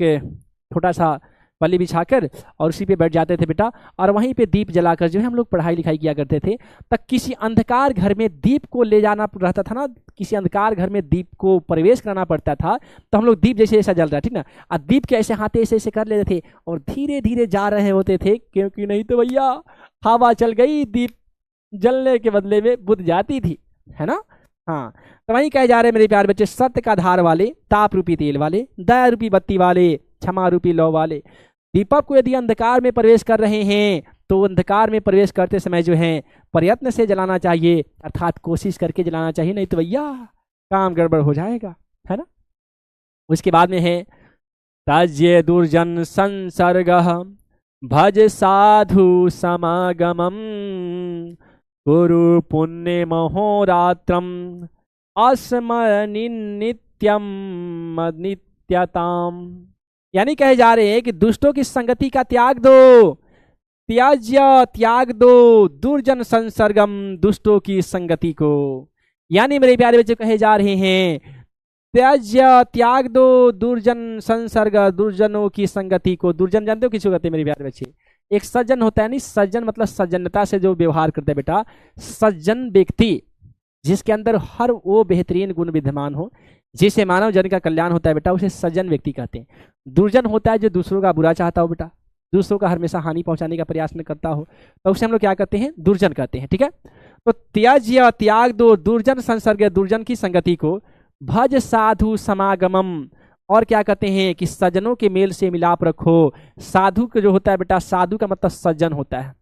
छोटा सा पल्ली बिछाकर, और उसी पे बैठ जाते थे बेटा, और वहीं पे दीप जलाकर जो है हम लोग पढ़ाई लिखाई किया करते थे। तक किसी अंधकार घर में दीप को ले जाना रहता था ना, किसी अंधकार घर में दीप को प्रवेश कराना पड़ता था, तो हम लोग दीप जैसे ऐसा जल रहा, ठीक ना, और दीप के ऐसे हाथे ऐसे ऐसे कर लेते थे और धीरे धीरे जा रहे होते थे, क्योंकि नहीं तो भैया हवा चल गई, दीप जलने के बदले में बुझ जाती थी, है ना। हाँ, तो वही कहे जा रहे मेरे प्यारे बच्चे, सत्य का धार वाले, ताप रूपी तेल वाले, दया रूपी बत्ती वाले, क्षमा रूपी लौ वाले दीपक को यदि अंधकार में प्रवेश कर रहे हैं, तो अंधकार में प्रवेश करते समय जो है प्रयत्न से जलाना चाहिए, अर्थात कोशिश करके जलाना चाहिए, नहीं तो भैया काम गड़बड़ हो जाएगा, है ना। उसके बाद में है त्याज्य दुर्जन संसर्ग भज साधु समागमम कुरु पुण्य महोरात्रम अस्मरणि नित्यम नित्यताम। यानी कहे जा रहे हैं कि दुष्टों की संगति का त्याग दो, त्याग दो दुर्जन संसर्गम, दुष्टों की संगति को। यानी मेरे प्यारे बच्चे कहे जा रहे हैं त्याग दो दुर्जन संसर्ग, दुर्जनों की संगति को। दुर्जन जानते हो किसको कहते हैं मेरे प्यारे बच्चे? एक सज्जन होता है, नहीं सज्जन मतलब सज्जनता से जो व्यवहार करता है बेटा। सज्जन व्यक्ति जिसके अंदर हर वो बेहतरीन गुण विद्यमान हो, जिससे मानव जन का कल्याण होता है बेटा, उसे सज्जन व्यक्ति कहते हैं। दुर्जन होता है जो दूसरों का बुरा चाहता हो बेटा, दूसरों का हमेशा हानि पहुंचाने का प्रयास न करता हो, तो उसे हम लोग क्या कहते हैं? दुर्जन कहते हैं। ठीक है, तो त्याग दो दुर्जन संसर्ग, दुर्जन की संगति को, भज साधु समागमम, और क्या कहते हैं कि सज्जनों के मेल से मिलाप रखो। साधु का जो होता है बेटा, साधु का मतलब सज्जन होता है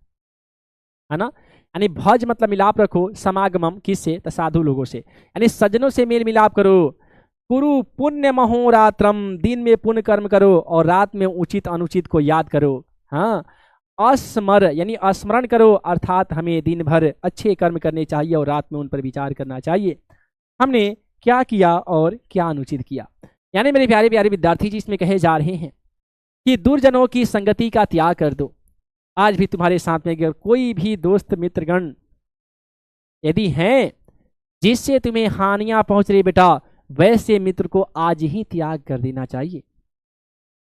ना। यानी भज मतलब मिलाप रखो, समागमम किससे? तो साधु लोगों से, यानी सज्जनों से मेल मिलाप करो। कुरु पुण्य महोरात्रम, दिन में पुण्य कर्म करो और रात में उचित अनुचित को याद करो। हाँ, अस्मर यानी स्मरण करो, अर्थात हमें दिन भर अच्छे कर्म करने चाहिए और रात में उन पर विचार करना चाहिए, हमने क्या किया और क्या अनुचित किया। यानी मेरे प्यारे प्यारे विद्यार्थी जी, इसमें कहे जा रहे हैं कि दुर्जनों की संगति का त्याग कर दो। आज भी तुम्हारे साथ में अगर कोई भी दोस्त मित्रगण यदि हैं जिससे तुम्हें हानियां पहुंच रही बेटा, वैसे मित्र को आज ही त्याग कर देना चाहिए।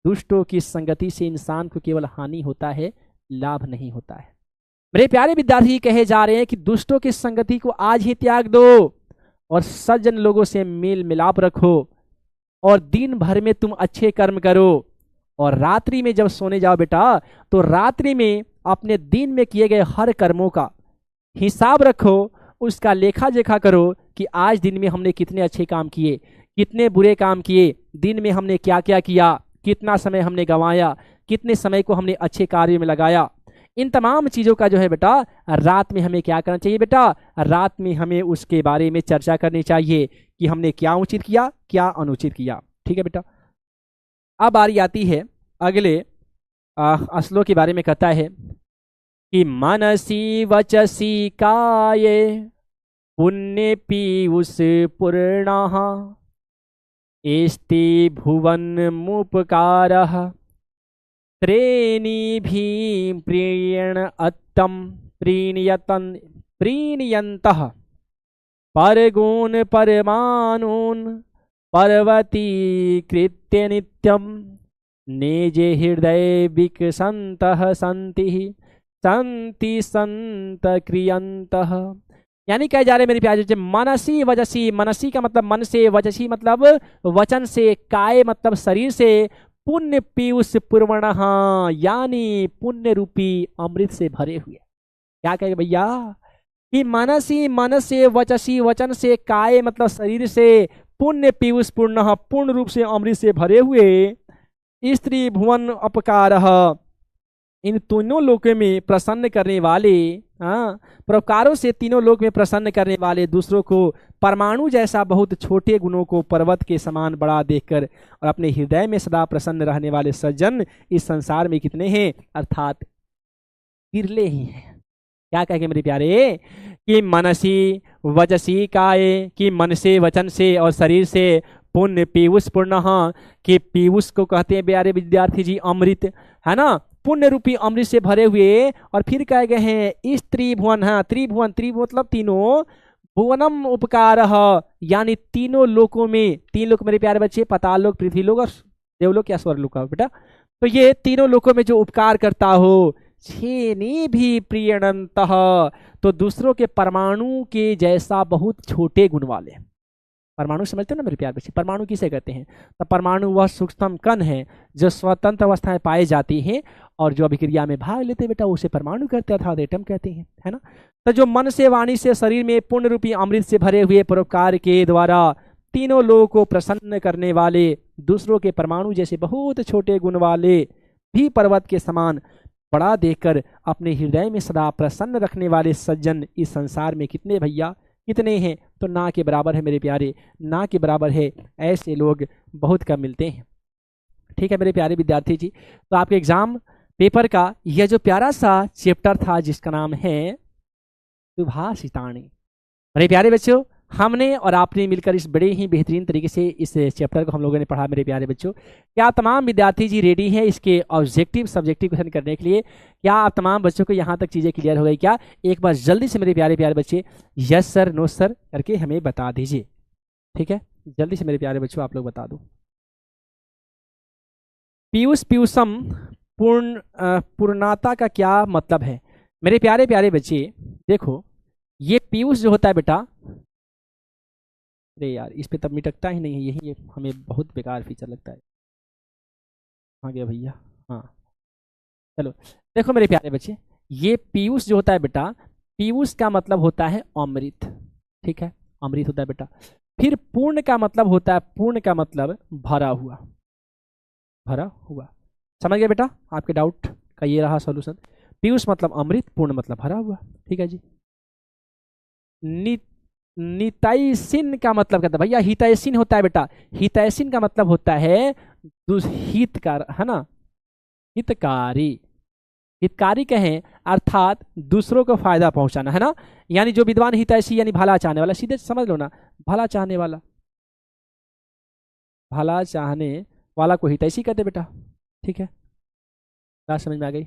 दुष्टों की संगति से इंसान को केवल हानि होता है, लाभ नहीं होता है। मेरे प्यारे विद्यार्थी कहे जा रहे हैं कि दुष्टों की संगति को आज ही त्याग दो और सज्जन लोगों से मेल मिलाप रखो, और दिन भर में तुम अच्छे कर्म करो, और रात्रि में जब सोने जाओ बेटा, तो रात्रि में अपने दिन में किए गए हर कर्मों का हिसाब रखो, उसका लेखा जोखा करो कि आज दिन में हमने कितने अच्छे काम किए, कितने बुरे काम किए, दिन में हमने क्या क्या किया, कितना समय हमने गंवाया, कितने समय को हमने अच्छे कार्य में लगाया। इन तमाम चीज़ों का जो है बेटा, रात में हमें क्या करना चाहिए बेटा? रात में हमें उसके बारे में चर्चा करनी चाहिए कि हमने क्या उचित किया, क्या अनुचित किया। ठीक है बेटा। अब बारी आती है अगले श्लोक के बारे में। कहता है कि मनसी वचसी काये पुण्य पीयूष पूर्णः एस्ति भुवन मुपकारः त्रेणीभिः प्रीण अत्तम प्रीणयन्तः परगुण परमाणून् पर्वतीकृत्य नित्यम निजे हृदय विकसन्तः संति संत क्रियंतः। यानी कहे जा रहे मेरे प्यारे, मनसी वजसी, मनसी का मतलब मन से, वजसी मतलब वचन से, काय मतलब शरीर से, पुण्य पीयूष पूर्वणः यानी पुण्य रूपी अमृत से भरे हुए। क्या कहे भैया कि मनसी मन से, वचसी वचन से, काय मतलब शरीर से, पुण्य पीयूष पूर्ण पूर्ण रूप से अमृत से भरे हुए, स्त्री भुवन अपकारः इन तीनों लोकों में प्रसन्न करने वाले, प्रकारों से तीनों लोक में प्रसन्न करने वाले, दूसरों को परमाणु जैसा बहुत छोटे गुणों को पर्वत के समान बड़ा देखकर और अपने हृदय में सदा प्रसन्न रहने वाले सज्जन इस संसार में कितने हैं? अर्थात विरले ही हैं। क्या कहेंगे मेरे प्यारे कि मनसी वजसी काय, कि मन से, वचन से और शरीर से, पुण्य पीयूष पूर्ण, कि पीयूष को कहते हैं प्यारे विद्यार्थी जी अमृत, है ना, पुण्य रूपी अमृत से भरे हुए। और फिर कहे गए हैं इस त्रिभुवन, त्रिभुवन, त्रिभुवन मतलब तीनों, भुवनम उपकार यानी तीनों लोकों में, तीन लोक मेरे प्यारे बच्चे, पाताल लोक, पृथ्वी लोक और देवलोक या स्वर्ग लोक बेटा, तो ये तीनों लोकों में जो उपकार करता हो, छेनी भी प्रियणंतः, तो दूसरों के परमाणु के जैसा बहुत छोटे गुण वाले। परमाणु समझते हो ना मेरे प्यार बच्चे? परमाणु किसे कहते हैं? तो परमाणु वह सूक्ष्म कण है जो स्वतंत्र अवस्थाएं पाई जाती हैं और जो अभिक्रिया में भाग लेते हैं बेटा, उसे परमाणु कहते हैं, अर्थात एटम कहते हैं, है ना। तो जो मन से, वाणी से, शरीर में पुण्य रूपी अमृत से भरे हुए परोपकार के द्वारा तीनों लोगों को प्रसन्न करने वाले, दूसरों के परमाणु जैसे बहुत छोटे गुण वाले भी पर्वत के समान बड़ा देखकर अपने हृदय में सदा प्रसन्न रखने वाले सज्जन इस संसार में कितने भैया? कितने हैं, तो ना के बराबर है मेरे प्यारे, ना के बराबर है। ऐसे लोग बहुत कम मिलते हैं। ठीक है मेरे प्यारे विद्यार्थी जी, तो आपके एग्जाम पेपर का यह जो प्यारा सा चैप्टर था जिसका नाम है सुभाषितानी। मेरे प्यारे बच्चों, हमने और आपने मिलकर इस बड़े ही बेहतरीन तरीके से इस चैप्टर को हम लोगों ने पढ़ा। मेरे प्यारे बच्चों, क्या तमाम विद्यार्थी जी रेडी हैं इसके ऑब्जेक्टिव सब्जेक्टिव क्वेश्चन करने के लिए? क्या आप तमाम बच्चों को यहाँ तक चीज़ें क्लियर हो गई क्या? एक बार जल्दी से मेरे प्यारे प्यारे बच्चे यस सर नो सर करके हमें बता दीजिए। ठीक है, जल्दी से मेरे प्यारे बच्चों आप लोग बता दो। पीयूष पीयूषम पूर्णता का क्या मतलब है? मेरे प्यारे प्यारे बच्चे देखो, ये पीयूष जो होता है बेटा, अरे यार इस पे तब मिटकता ही नहीं है, यही ये हमें बहुत बेकार फीचर लगता है। आ गया भैया, हाँ चलो। देखो मेरे प्यारे बच्चे, ये पीयूष जो होता है बेटा, पीयूष का मतलब होता है अमृत। ठीक है, अमृत होता है बेटा। फिर पूर्ण का मतलब होता है, पूर्ण का मतलब भरा हुआ, भरा हुआ। समझ गए बेटा? आपके डाउट का ये रहा सॉल्यूशन। पीयूष मतलब अमृत, पूर्ण मतलब भरा हुआ। ठीक है जी। नितैसिन का मतलब कहता है भैया, हितैषिन होता है बेटा। हितैषिन का मतलब होता है हितकार, है ना, हितकारी। हितकारी कहें अर्थात दूसरों को फायदा पहुंचाना, है ना। यानी जो विद्वान हितैषी यानी भला चाहने वाला, सीधे समझ लो ना, भला चाहने वाला, भला चाहने वाला को हितैषी कहते बेटा। ठीक है, बात समझ में आ गई।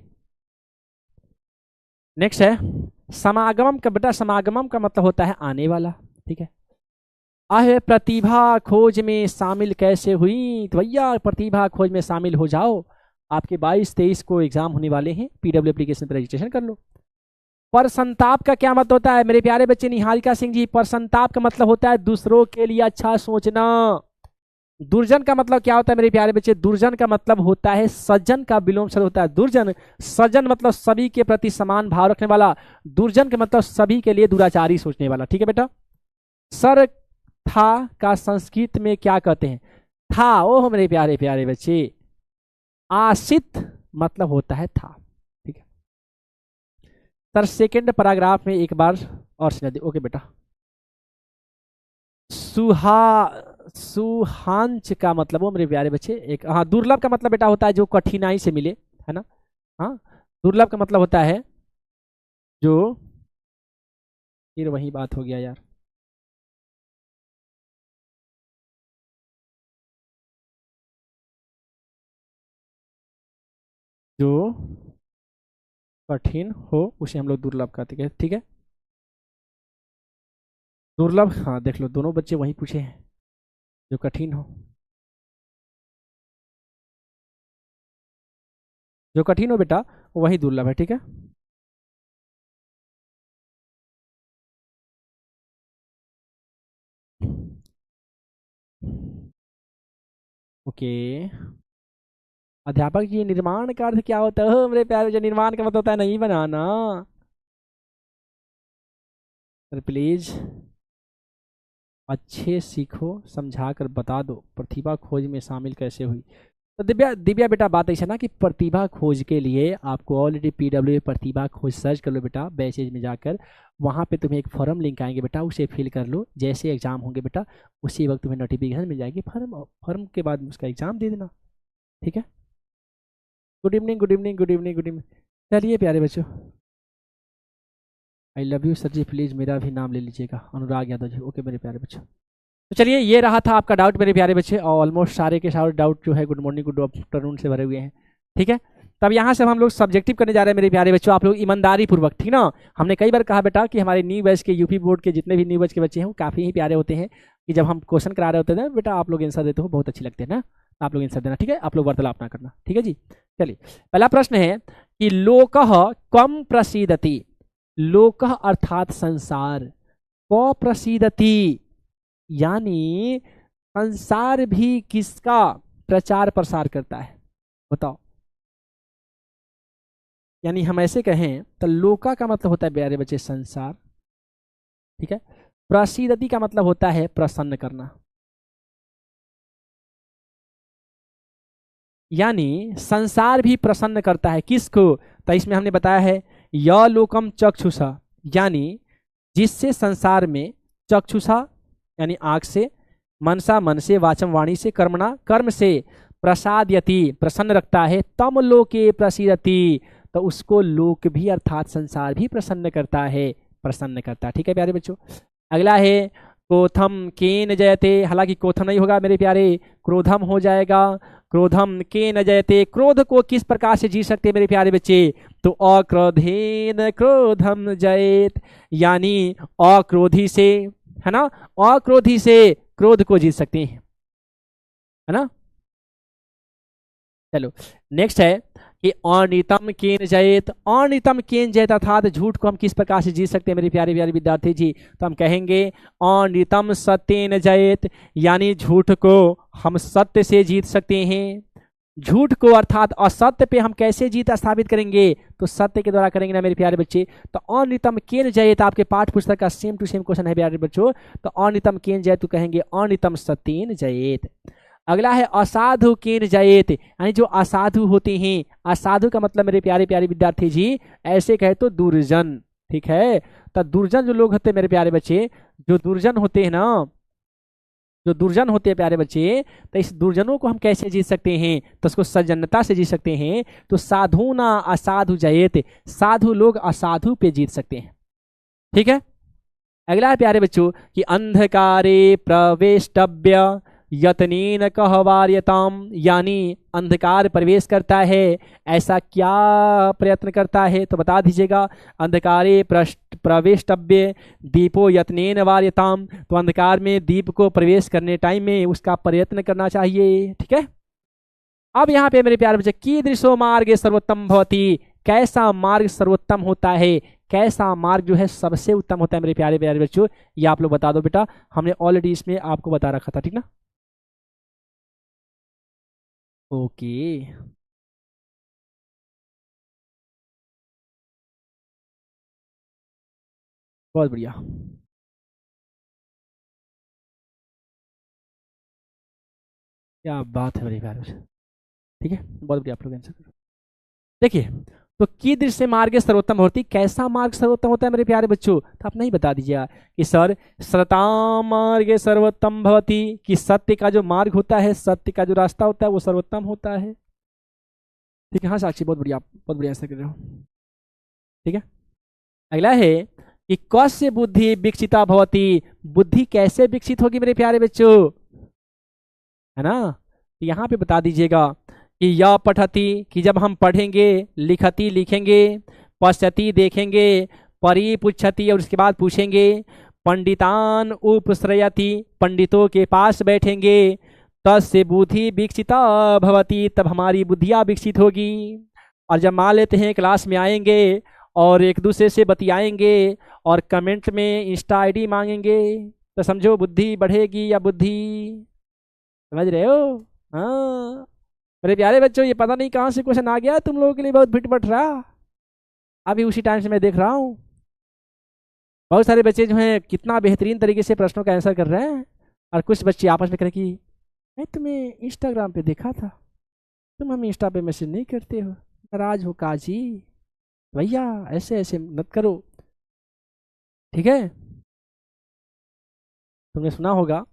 नेक्स्ट है समागमम का बेटा, समागमम का मतलब होता है आने वाला। ठीक है, आह प्रतिभा खोज में शामिल कैसे हुई? तो भैया प्रतिभा खोज में शामिल हो जाओ, आपके 22-23 को एग्जाम होने वाले हैं, पीडब्ल्यू एप्लीकेशन पर रजिस्ट्रेशन कर लो। पर संताप का क्या मतलब होता है मेरे प्यारे बच्चे? निहारिका सिंह जी, पर संताप का मतलब होता है दूसरों के लिए अच्छा सोचना। दुर्जन का मतलब क्या होता है मेरे प्यारे बच्चे? दुर्जन का मतलब होता है सज्जन का विलोम शब्द होता है दुर्जन। सज्जन मतलब सभी के प्रति समान भाव रखने वाला, दुर्जन का मतलब सभी के लिए दुराचारी सोचने वाला। ठीक है बेटा। सर था का संस्कृत में क्या कहते हैं? था, ओह मेरे प्यारे प्यारे बच्चे, आशित मतलब होता है था। ठीक है सर, सेकेंड पैराग्राफ में एक बार और सुना दे। ओके बेटा। सुहांच का मतलब वो मेरे प्यारे बच्चे एक, हाँ दुर्लभ का मतलब बेटा होता है जो कठिनाई से मिले, है ना। हाँ, दुर्लभ का मतलब होता है जो, फिर वही बात हो गया यार, जो कठिन हो उसे हम लोग दुर्लभ कहते हैं। ठीक है, दुर्लभ, हाँ देख लो दोनों बच्चे वही पूछे हैं, जो कठिन हो, जो कठिन हो बेटा वही दुर्लभ है। ठीक है, ओके। अध्यापक जी, निर्माण का अर्थ क्या होता है मेरे प्यारे? जो निर्माण का मतलब होता है नहीं बनाना। सर प्लीज अच्छे सीखो, समझा कर बता दो प्रतिभा खोज में शामिल कैसे हुई। तो दिव्या, दिव्या बेटा बात ऐसा ना कि प्रतिभा खोज के लिए आपको ऑलरेडी पीडब्ल्यू प्रतिभा खोज सर्च कर लो बेटा, बैचेज में जाकर वहाँ पे तुम्हें एक फॉर्म लिंक आएंगे बेटा, उसे फिल कर लो। जैसे एग्जाम होंगे बेटा उसी वक्त तुम्हें नोटिफिकेशन मिल जाएगी, फॉर्म फॉर्म के बाद उसका एग्जाम दे देना। ठीक है, good evening good evening good evening good evening. चलिए प्यारे बच्चों, I love you sir ji, please मेरा भी नाम ले लीजिएगा, अनुराग यादव जी। ओके मेरे प्यारे बच्चों, तो चलिए ये रहा था आपका डाउट मेरे प्यारे बच्चे, और ऑलमोस्ट सारे के सारे डाउट जो है गुड मॉर्निंग गुड आफ्टरनून से भरे हुए हैं। ठीक है, तब यहाँ से हम लोग सब्जेक्टिव करने जा रहे हैं मेरे प्यारे बच्चों। आप लोग ईमानदारी पूर्वक, ठीक ना, हमने कई बार कहा बेटा कि हमारे न्यू बैच के यूपी बोर्ड के जितने भी न्यू बैच के बच्चे हैं वो काफ़ी ही प्यारे होते हैं, कि जब हम क्वेश्चन करा रहे होते हैं ना बेटा, आप लोग आंसर देते हो बहुत अच्छे लगते हैं ना, आप लोग आंसर देना। ठीक है, आप लोग वार्तालाप ना करना। ठीक है जी। चलिए पहला प्रश्न है कि लोकः कम प्रसीदति, लोकः अर्थात संसार, क प्रसीदति यानी संसार भी किसका प्रचार प्रसार करता है? बताओ। यानी हम ऐसे कहें तो लोका का मतलब होता है प्यारे बच्चे संसार। ठीक है, प्रसीदति का मतलब होता है प्रसन्न करना, यानी संसार भी प्रसन्न करता है किसको? तो इसमें हमने बताया है य लोकम चक्षुषा, यानी जिससे संसार में चक्षुषा यानी आंख से, मनसा मन से, वाचम वाणी से, कर्मणा कर्म से, प्रसादयति प्रसन्न रखता है, तम लोके प्रसीदति तो उसको लोक भी अर्थात संसार भी प्रसन्न करता है, प्रसन्न करता है। ठीक है प्यारे बच्चों। अगला है क्रोधम केन जयते, हालांकि क्रोधम नहीं होगा मेरे प्यारे, क्रोधम हो जाएगा। क्रोधम केन जयते, क्रोध को किस प्रकार से जीत सकते हैं मेरे प्यारे बच्चे, तो अक्रोधेन क्रोधम जयेत, यानी अक्रोधी से, है ना, अक्रोधी से क्रोध को जीत सकते हैं, है ना। चलो नेक्स्ट है कि अनितम केन जयेत, अनितम केन जयेत अर्थात झूठ को हम किस प्रकार से जीत सकते हैं मेरे प्यारे प्यारे विद्यार्थी जी, तो हम कहेंगे अनितम सत्येन जयेत, यानी झूठ को हम सत्य से जीत सकते हैं। झूठ को अर्थात असत्य पे हम कैसे जीत स्थापित करेंगे, तो सत्य के द्वारा करेंगे ना मेरे प्यारे बच्चे। तो अनितम केन जयेत आपके पाठ पुस्तक का सेम टू सेम क्वेश्चन है प्यारे बच्चों, तो अनितम केन जयेत तो कहेंगे अनितम सत्येन जयेत। अगला है असाधु केन जयेत, यानी जो असाधु होते हैं, असाधु का मतलब मेरे प्यारे प्यारे विद्यार्थी जी ऐसे कहे तो दुर्जन, ठीक है। तो दुर्जन जो लोग होते हैं मेरे प्यारे बच्चे, जो दुर्जन होते हैं ना, जो दुर्जन होते हैं प्यारे बच्चे, तो इस दुर्जनों को हम कैसे जीत सकते हैं, तो उसको सज्जनता से जीत सकते हैं। तो साधु ना असाधु जयेत, साधु लोग असाधु पे जीत सकते हैं। ठीक है। अगला है प्यारे बच्चों कि अंधकारे प्रवेष्टव्य यतनेन कहवार्यताम, यानी अंधकार प्रवेश करता है, ऐसा क्या प्रयत्न करता है, तो बता दीजिएगा। अंधकारे प्रवेष्टव्य दीपो यतनेन वार्यताम, तो अंधकार में दीप को प्रवेश करने टाइम में उसका प्रयत्न करना चाहिए। ठीक है। अब यहाँ पे मेरे प्यारे बच्चे कीदृशो मार्ग सर्वोत्तम भवति, कैसा मार्ग सर्वोत्तम होता है, कैसा मार्ग जो है सबसे उत्तम होता है मेरे प्यारे प्यारे बच्चों, ये आप लोग बता दो बेटा, हमने ऑलरेडी इसमें आपको बता रखा था, ठीक ना। ओके बहुत बढ़िया। क्या बात है मेरे प्यारे बच्चे, ठीक है बहुत बढ़िया, आप लोग आंसर करो। देखिए तो कीदृश से मार्ग सर्वोत्तम होती, कैसा मार्ग सर्वोत्तम होता है मेरे प्यारे बच्चों, तो आप नहीं बता दीजिएगा कि सर सताम मार्ग सर्वोत्तम भवती, कि सत्य का जो मार्ग होता है, सत्य का जो रास्ता होता है वो सर्वोत्तम होता है। ठीक है, हाँ साक्षी बहुत बढ़िया, बहुत बढ़िया आंसर कर रहे हो। ठीक है। अगला है कि कस्य बुद्धि विकसिता भवती, बुद्धि कैसे विकसित होगी मेरे प्यारे बच्चों, है ना। यहाँ पे बता दीजिएगा कि यह पठती, कि जब हम पढ़ेंगे, लिखती लिखेंगे, पश्यति देखेंगे, परिपुच्छति और उसके बाद पूछेंगे, पंडितान उपश्रयति पंडितों के पास बैठेंगे, तस्य बुद्धि विकसिता भवती तब हमारी बुद्धियाँ विकसित होगी। और जब मान लेते हैं क्लास में आएंगे और एक दूसरे से बतियाएंगे और कमेंट में इंस्टा आईडी मांगेंगे, तो समझो बुद्धि बढ़ेगी या बुद्धि, समझ रहे हो। हाँ मेरे प्यारे बच्चों, ये पता नहीं कहाँ से क्वेश्चन आ गया तुम लोगों के लिए, बहुत भिट बट रहा अभी उसी टाइम से मैं देख रहा हूँ। बहुत सारे बच्चे जो हैं कितना बेहतरीन तरीके से प्रश्नों का आंसर कर रहे हैं, और कुछ बच्चे आपस में करें कि मैं तुम्हें इंस्टाग्राम पे देखा था, तुम हमें इंस्टा पे मैसेज नहीं करते हो, नाराज हो काजी, भैया ऐसे ऐसे मत करो। ठीक है। तुमने सुना होगा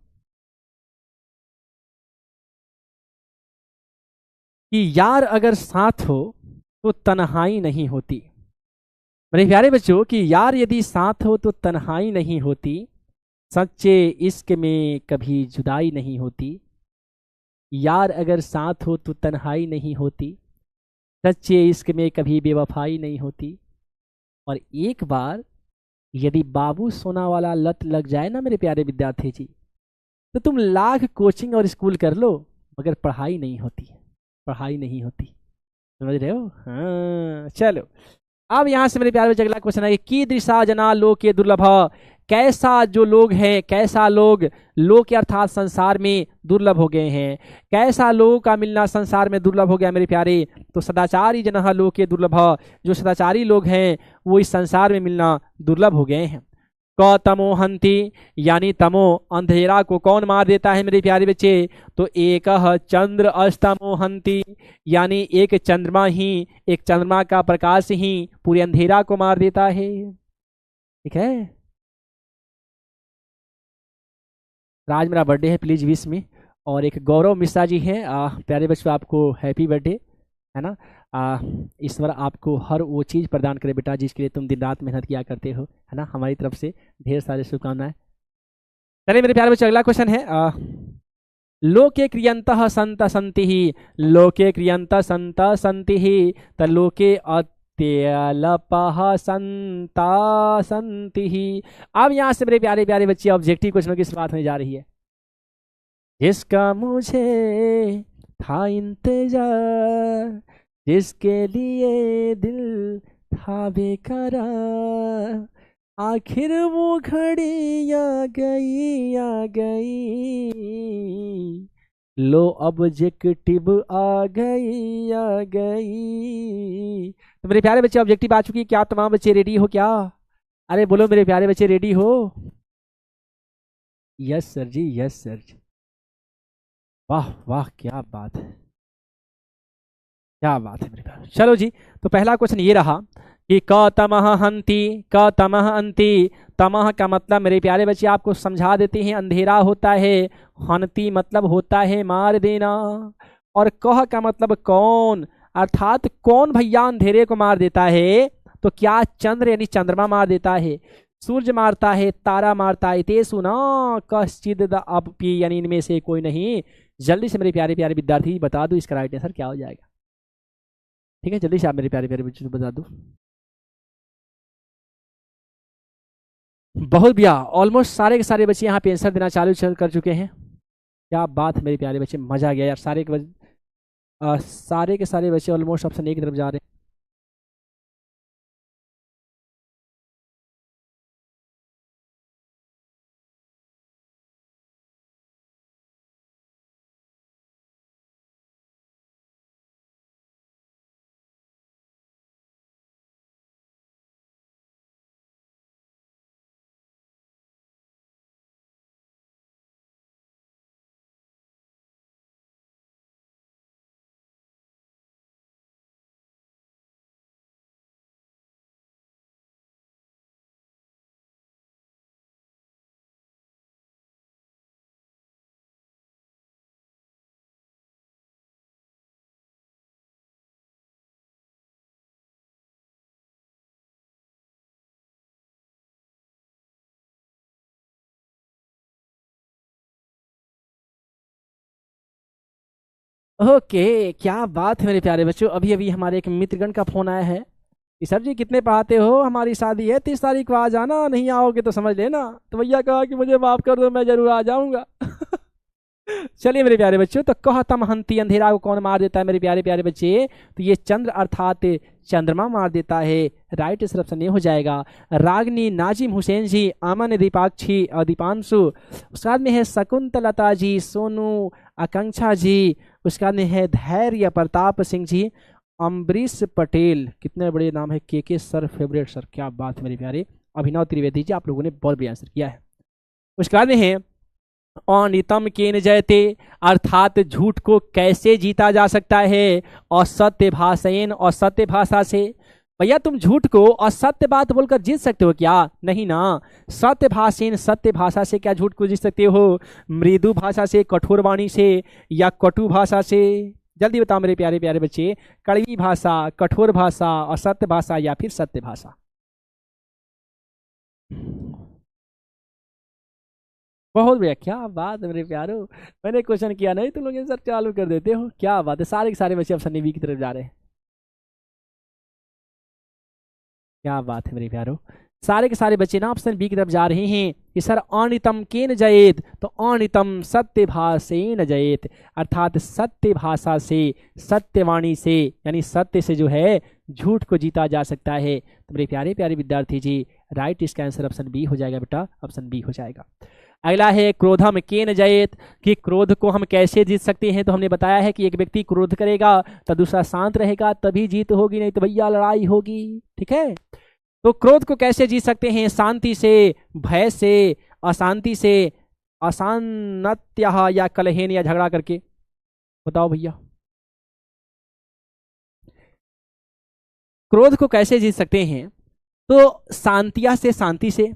कि यार अगर साथ हो तो तन्हाई नहीं होती। मेरे प्यारे बच्चों कि यार यदि साथ हो तो तन्हाई नहीं होती, सच्चे इश्क में कभी जुदाई नहीं होती। यार अगर साथ हो तो तन्हाई नहीं होती, सच्चे इश्क में कभी बेवफाई नहीं होती। और एक बार यदि बाबू सोना वाला लत लग जाए ना मेरे प्यारे विद्यार्थी जी, तो तुम लाख कोचिंग और स्कूल कर लो मगर पढ़ाई नहीं होती, पढ़ाई नहीं होती। समझ रहे हो। हाँ चलो अब यहाँ से मेरे प्यारे बच्चे अगला क्वेश्चन है कि कीदृशा जना लोके दुर्लभ, कैसा जो लोग हैं, कैसा लोग, लोग के अर्थात संसार में दुर्लभ हो गए हैं, कैसा लोगों का मिलना संसार में दुर्लभ हो गया मेरे प्यारे, तो सदाचारी जनः लोके दुर्लभ, जो सदाचारी लोग हैं वो इस संसार में मिलना दुर्लभ हो गए हैं। क तमो हंति, यानी तमो अंधेरा को कौन मार देता है मेरे प्यारे बच्चे, तो एक चंद्र अस्तमो हंति, यानी एक चंद्रमा ही, एक चंद्रमा का प्रकाश ही पूरे अंधेरा को मार देता है। ठीक है। आज मेरा बर्थडे है, प्लीज़ विश मी। और एक गौरव मिश्रा जी हैं, प्यारे बच्चों आपको हैप्पी बर्थडे, है ना। ईश्वर आपको हर वो चीज़ प्रदान करे बेटा जिसके लिए तुम दिन रात मेहनत किया करते हो, है ना। हमारी तरफ से ढेर सारे शुभकामनाएं। चलिए मेरे प्यारे बच्चों, अगला क्वेश्चन है लोके क्रियंतः संत संति ही, लोके क्रियंतः संत संति ही, लोके अत्यलपः संता संति ही। अब यहाँ से मेरे प्यारे प्यारे बच्चे ऑब्जेक्टिव क्वेश्चनों की शुरुआत होने जा रही है। जिसका मुझे था इंतजार, जिसके लिए दिल था बेकरार, आखिर वो घड़ी आ गई आ गई, लो ऑब्जेक्टिव आ गई आ गई। तो मेरे प्यारे बच्चे ऑब्जेक्टिव आ चुकी है, क्या तमाम बच्चे रेडी हो क्या? अरे बोलो मेरे प्यारे बच्चे, रेडी हो? Yes sir ji, yes sir जी। वाह वाह, क्या बात है, क्या बात है मेरे प्यारे। चलो जी, तो पहला क्वेश्चन ये रहा कि क तमह हंति, क तमह अंति। तमह का मतलब मेरे प्यारे बच्चे आपको समझा देते हैं, अंधेरा होता है। हंति मतलब होता है मार देना। और कह का मतलब कौन, अर्थात कौन भैया अंधेरे को मार देता है? तो क्या चंद्र यानी चंद्रमा मार देता है, सूर्य मारता है, तारा मारता है। तेसु न कश्चिद अपि, यानी इनमें से कोई नहीं। जल्दी से मेरे प्यारे प्यारे विद्यार्थी बता दो इसका राइट आंसर क्या हो जाएगा। ठीक है, जल्दी से आप मेरे प्यारे प्यारे बच्चों को बता दो। बहुत बढ़िया, ऑलमोस्ट सारे के सारे बच्चे यहाँ पे आंसर देना चालू कर चुके हैं। क्या बात है मेरे प्यारे बच्चे, मजा आ गया यार। सारे के सारे बच्चे ऑलमोस्ट ऑप्शन ए की तरफ जा रहे हैं। ओके, क्या बात है मेरे प्यारे बच्चों। अभी अभी हमारे एक मित्रगण का फोन आया है कि सर जी कितने पढ़ाते हो, हमारी शादी है 30 तारीख को, आ जाना, नहीं आओगे तो समझ लेना। तो भैया कहा कि मुझे माफ कर दो, मैं जरूर आ जाऊंगा। चलिए मेरे प्यारे बच्चों, तो कह तम हंती, अंधेरा को कौन मार देता है मेरे प्यारे प्यारे बच्चे? तो ये चंद्र अर्थात चंद्रमा मार देता है। राइट आंसर ऑप्शन ए हो जाएगा। रागनी नाजिम हुसैन जी, अमन दीपाक्षी और दीपांशु। उसके बाद में है शकुंतलता जी, सोनू, आकांक्षा जी। उसके बाद में है धैर्य प्रताप सिंह जी, अम्बरीश पटेल। कितने बड़े नाम है, के सर, फेवरेट सर। क्या बात है मेरे प्यारे। अभिनव त्रिवेदी जी, आप लोगों ने बहुत बढ़िया आंसर किया है। उसके बाद में है अनितम केन जयते, अर्थात झूठ को कैसे जीता जा सकता है? असत्य भाषेन, असत्य भाषा से। भैया तुम झूठ को असत्य बात बोलकर जीत सकते हो क्या? नहीं ना। सत्य भाषेन, सत्य भाषा से क्या झूठ को जीत सकते हो? मृदु भाषा से, कठोर वाणी से, या कटु भाषा से? जल्दी बताओ मेरे प्यारे प्यारे बच्चे, कड़वी भाषा, कठोर भाषा, असत्य भाषा या फिर सत्य भाषा? बहुत बढ़िया, क्या बात है मेरे प्यारो। मैंने क्वेश्चन किया नहीं, तुम लोग आंसर चालू कर देते हो। क्या बात है, सारे के सारे बच्चे ऑप्शन ए बी की तरफ जा रहे हैं। क्या बात है मेरे प्यारो, सारे के सारे बच्चे ना ऑप्शन बी की तरफ जा रहे हैं कि सर अनितम केन जयेत। तो अनितम सत्य भाषेन जयेत, अर्थात सत्य भाषा से, सत्यवाणी से, यानी सत्य से जो है झूठ को जीता जा सकता है। तो मेरे प्यारे प्यारे विद्यार्थी जी, राइट इसका आंसर ऑप्शन बी हो जाएगा बेटा, ऑप्शन बी हो जाएगा। अगला है क्रोधम केन जयेत, कि क्रोध को हम कैसे जीत सकते हैं? तो हमने बताया है कि एक व्यक्ति क्रोध करेगा तो दूसरा शांत रहेगा, तभी जीत होगी, नहीं तो भैया लड़ाई होगी। ठीक है, तो क्रोध को कैसे जीत सकते हैं? शांति से, भय से, अशांति से, अशांत्य या कलहेन या झगड़ा करके? बताओ भैया, क्रोध को कैसे जीत सकते हैं? तो शांतिया से, शांति से,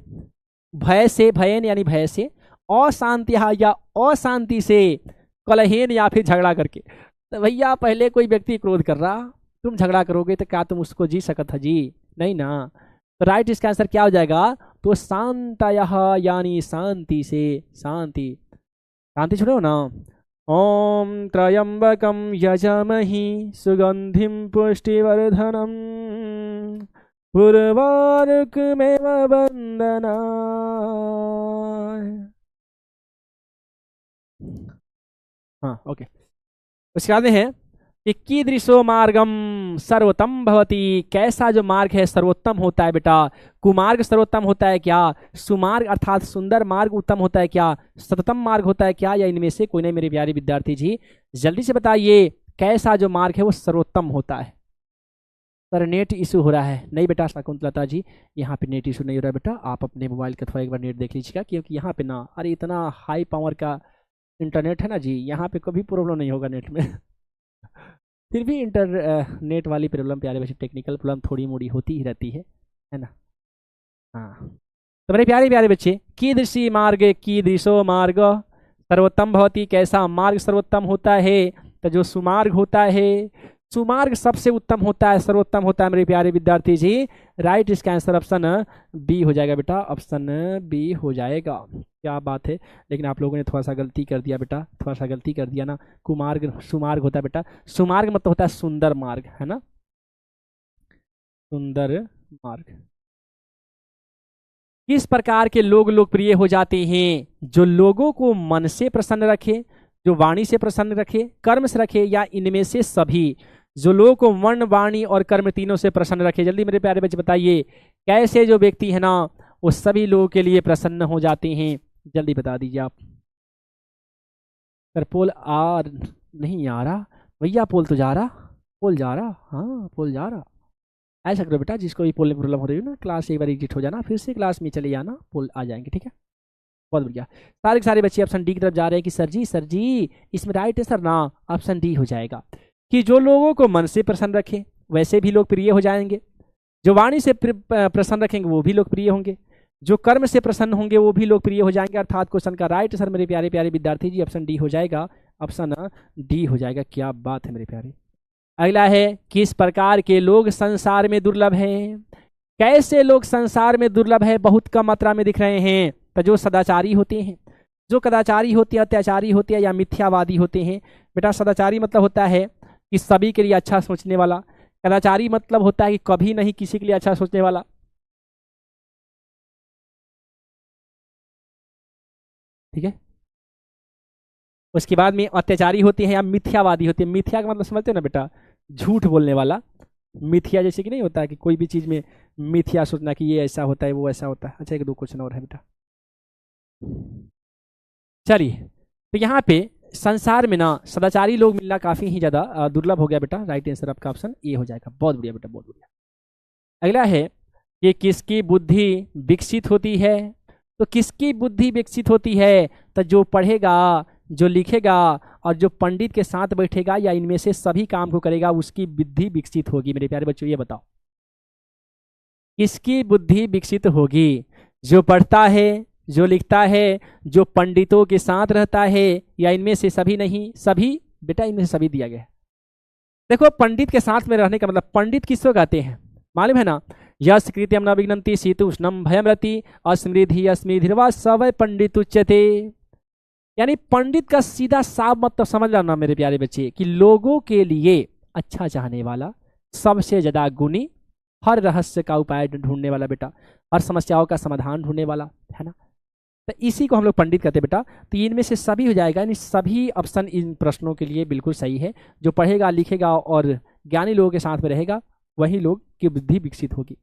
भय से, भयन यानी भय से, अशांति या अशांति से, कलहेन या फिर झगड़ा करके। तो भैया पहले कोई व्यक्ति क्रोध कर रहा, तुम झगड़ा करोगे तो क्या तुम उसको जी सकत है जी? नहीं ना। तो राइट इसका आंसर क्या हो जाएगा? तो शांतयः यानी शांति से, शांति, शांति सुनो ना। ओम त्र्यंबकम यजामहि सुगंधिम पुष्टिवर्धनम उर्वारुकमेव वंदनाय। हाँ ओके। उसके बाद में है कि कीदृशो मार्गम सर्वोत्तम भवति, कैसा जो मार्ग है सर्वोत्तम होता है बेटा? कुमार्ग सर्वोत्तम होता है क्या? सुमार्ग अर्थात सुंदर मार्ग उत्तम होता है क्या? सततम मार्ग होता है क्या? या इनमें से कोई नहीं मेरे प्यारे विद्यार्थी जी, जल्दी से बताइए कैसा जो मार्ग है वो सर्वोत्तम होता है? सर नेट इशू हो रहा है। नहीं बेटा शकुंतलता जी, यहाँ पे नेट इशू नहीं हो रहा है बेटा, आप अपने मोबाइल का थोड़ा एक बार नेट देख लीजिएगा, क्योंकि यहाँ पे ना, अरे इतना हाई पावर का इंटरनेट है ना जी, यहाँ पे कभी प्रॉब्लम नहीं होगा नेट में। फिर भी इंटरनेट वाली प्रॉब्लम प्यारे बच्चे, टेक्निकल प्रॉब्लम थोड़ी मोड़ी होती ही रहती है ना। हाँ तो मेरे प्यारे प्यारे बच्चे, कीदृशी मार्ग, कीदृशो मार्ग सर्वोत्तम भवति, कैसा मार्ग सर्वोत्तम होता है? तो जो सुमार्ग होता है, सुमार्ग सबसे उत्तम होता है, सर्वोत्तम होता है मेरे प्यारे विद्यार्थी जी। राइट इसका आंसर ऑप्शन बी हो जाएगा बेटा, ऑप्शन बी हो जाएगा। क्या बात है, लेकिन आप लोगों ने थोड़ा सा गलती कर दिया बेटा, थोड़ा सा गलती कर दिया ना। कुमार्ग सुमार्ग होता है बेटा, सुमार्ग मतलब होता है सुंदर मार्ग, है ना, सुंदर मार्ग। किस प्रकार के लोग लोकप्रिय हो जाते हैं? जो लोगों को मन से प्रसन्न रखे, जो वाणी से प्रसन्न रखे, कर्म से रखे, या इनमें से सभी? जो लोगों को मन वाणी और कर्म तीनों से प्रसन्न रखे। जल्दी मेरे प्यारे बच्चे बताइए कैसे जो व्यक्ति है ना वो सभी लोगों के लिए प्रसन्न हो जाते हैं? जल्दी बता दीजिए आप। सर पोल आ नहीं आ रहा भैया, पोल तो जा रहा, पोल जा रहा, हाँ पोल जा रहा। ऐसा करो बेटा, जिसको भी पोल में प्रॉब्लम हो रही है ना, क्लास से एक बार एग्जिट हो जाना, फिर से क्लास में चले जाना, पोल आ जाएंगे, ठीक है? बहुत बढ़िया। सारे के सारे बच्चे ऑप्शन डी की तरफ जा रहे हैं कि सर जी इसमें राइट है सर ना, ऑप्शन डी हो जाएगा कि जो लोगों को मन से प्रसन्न रखे वैसे भी लोकप्रिय हो जाएंगे, जो वाणी से प्रसन्न रखेंगे वो भी लोकप्रिय होंगे, जो कर्म से प्रसन्न होंगे वो भी लोकप्रिय हो जाएंगे। अर्थात क्वेश्चन का राइट सर मेरे प्यारे प्यारे विद्यार्थी जी ऑप्शन डी हो जाएगा, ऑप्शन डी हो जाएगा। क्या बात है मेरे प्यारे। अगला है किस प्रकार के लोग संसार में दुर्लभ हैं? कैसे लोग संसार में दुर्लभ है, बहुत कम मात्रा में दिख रहे हैं? तो जो सदाचारी होते हैं, जो कदाचारी होते हैं, अत्याचारी होते हैं, या मिथ्यावादी होते हैं। बेटा सदाचारी मतलब होता है कि सभी के लिए अच्छा सोचने वाला, कदाचारी मतलब होता है कि कभी नहीं किसी के लिए अच्छा सोचने वाला। ठीक है, उसके बाद में अत्याचारी होते हैं या मिथ्यावादी होते हैं। मिथ्या का मतलब समझते हो ना बेटा, झूठ बोलने वाला। मिथ्या जैसे कि नहीं होता है कि कोई भी चीज में मिथ्या सोचना कि ये ऐसा होता है वो ऐसा होता है। अच्छा एक दो क्वेश्चन और है बेटा, चलिए। तो यहाँ पे संसार में ना सदाचारी लोग मिलना काफी ही ज्यादा दुर्लभ हो गया बेटा। राइट आंसर आपका ऑप्शन ए हो जाएगा। बहुत बढ़िया बेटा, बहुत बढ़िया। अगला है कि किसकी बुद्धि विकसित होती है? तो किसकी बुद्धि विकसित होती है? तो जो पढ़ेगा, जो लिखेगा और जो पंडित के साथ बैठेगा या इनमें से सभी काम को करेगा उसकी बुद्धि विकसित होगी। मेरे प्यारे बच्चों ये बताओ किसकी बुद्धि विकसित होगी? जो पढ़ता है, जो लिखता है, जो पंडितों के साथ रहता है, या इनमें से सभी? नहीं, सभी बेटा, इनमें से सभी दिया गया है। देखो पंडित के साथ में रहने का मतलब, पंडित किसको कहते हैं मालूम है ना? यश कृत्यम न विघ्नन्ति शीतोष्णम भयमरति अस्मृधि अस्मृधिर्वा सवै पंडित उच्यते। यानी पंडित का सीधा साफ मतलब समझ लेना मेरे प्यारे बच्चे कि लोगों के लिए अच्छा चाहने वाला, सबसे ज्यादा गुणी, हर रहस्य का उपाय ढूंढने वाला बेटा, हर समस्याओं का समाधान ढूंढने वाला, है ना? तो इसी को हम लोग पंडित कहते हैं बेटा। तो इनमें से सभी हो जाएगा, यानी सभी ऑप्शन इन प्रश्नों के लिए बिल्कुल सही है। जो पढ़ेगा, लिखेगा और ज्ञानी लोगों के साथ में रहेगा वही लोग की बुद्धि विकसित होगी।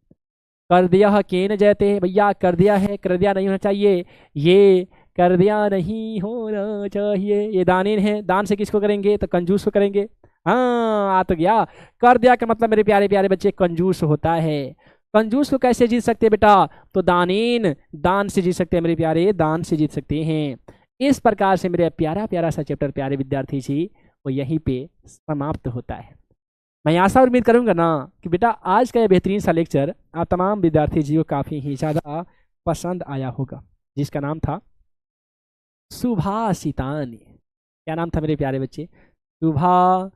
कर दिया केन जयते, भैया कर दिया है, कर दिया नहीं होना चाहिए, ये कर दिया नहीं होना चाहिए। ये दानेन है, दान से किसको करेंगे? तो कंजूस को करेंगे। हाँ आ तो गया। कर दिया का मतलब मेरे प्यारे प्यारे बच्चे कंजूस होता है। कंजूस को कैसे जीत सकते हैं बेटा? तो दानेन, दान से जीत सकते हैं मेरे प्यारे, दान से जीत सकते हैं। इस प्रकार से मेरे प्यारा प्यारा सा चैप्टर प्यारे विद्यार्थी जी वो यहीं पे समाप्त होता है। मैं आशा और उम्मीद करूंगा ना कि बेटा आज का यह बेहतरीन सा लेक्चर आप तमाम विद्यार्थी जी को काफ़ी ही ज़्यादा पसंद आया होगा, जिसका नाम था सुभाषितानि। क्या नाम था मेरे प्यारे बच्चे? सुभाषितानि।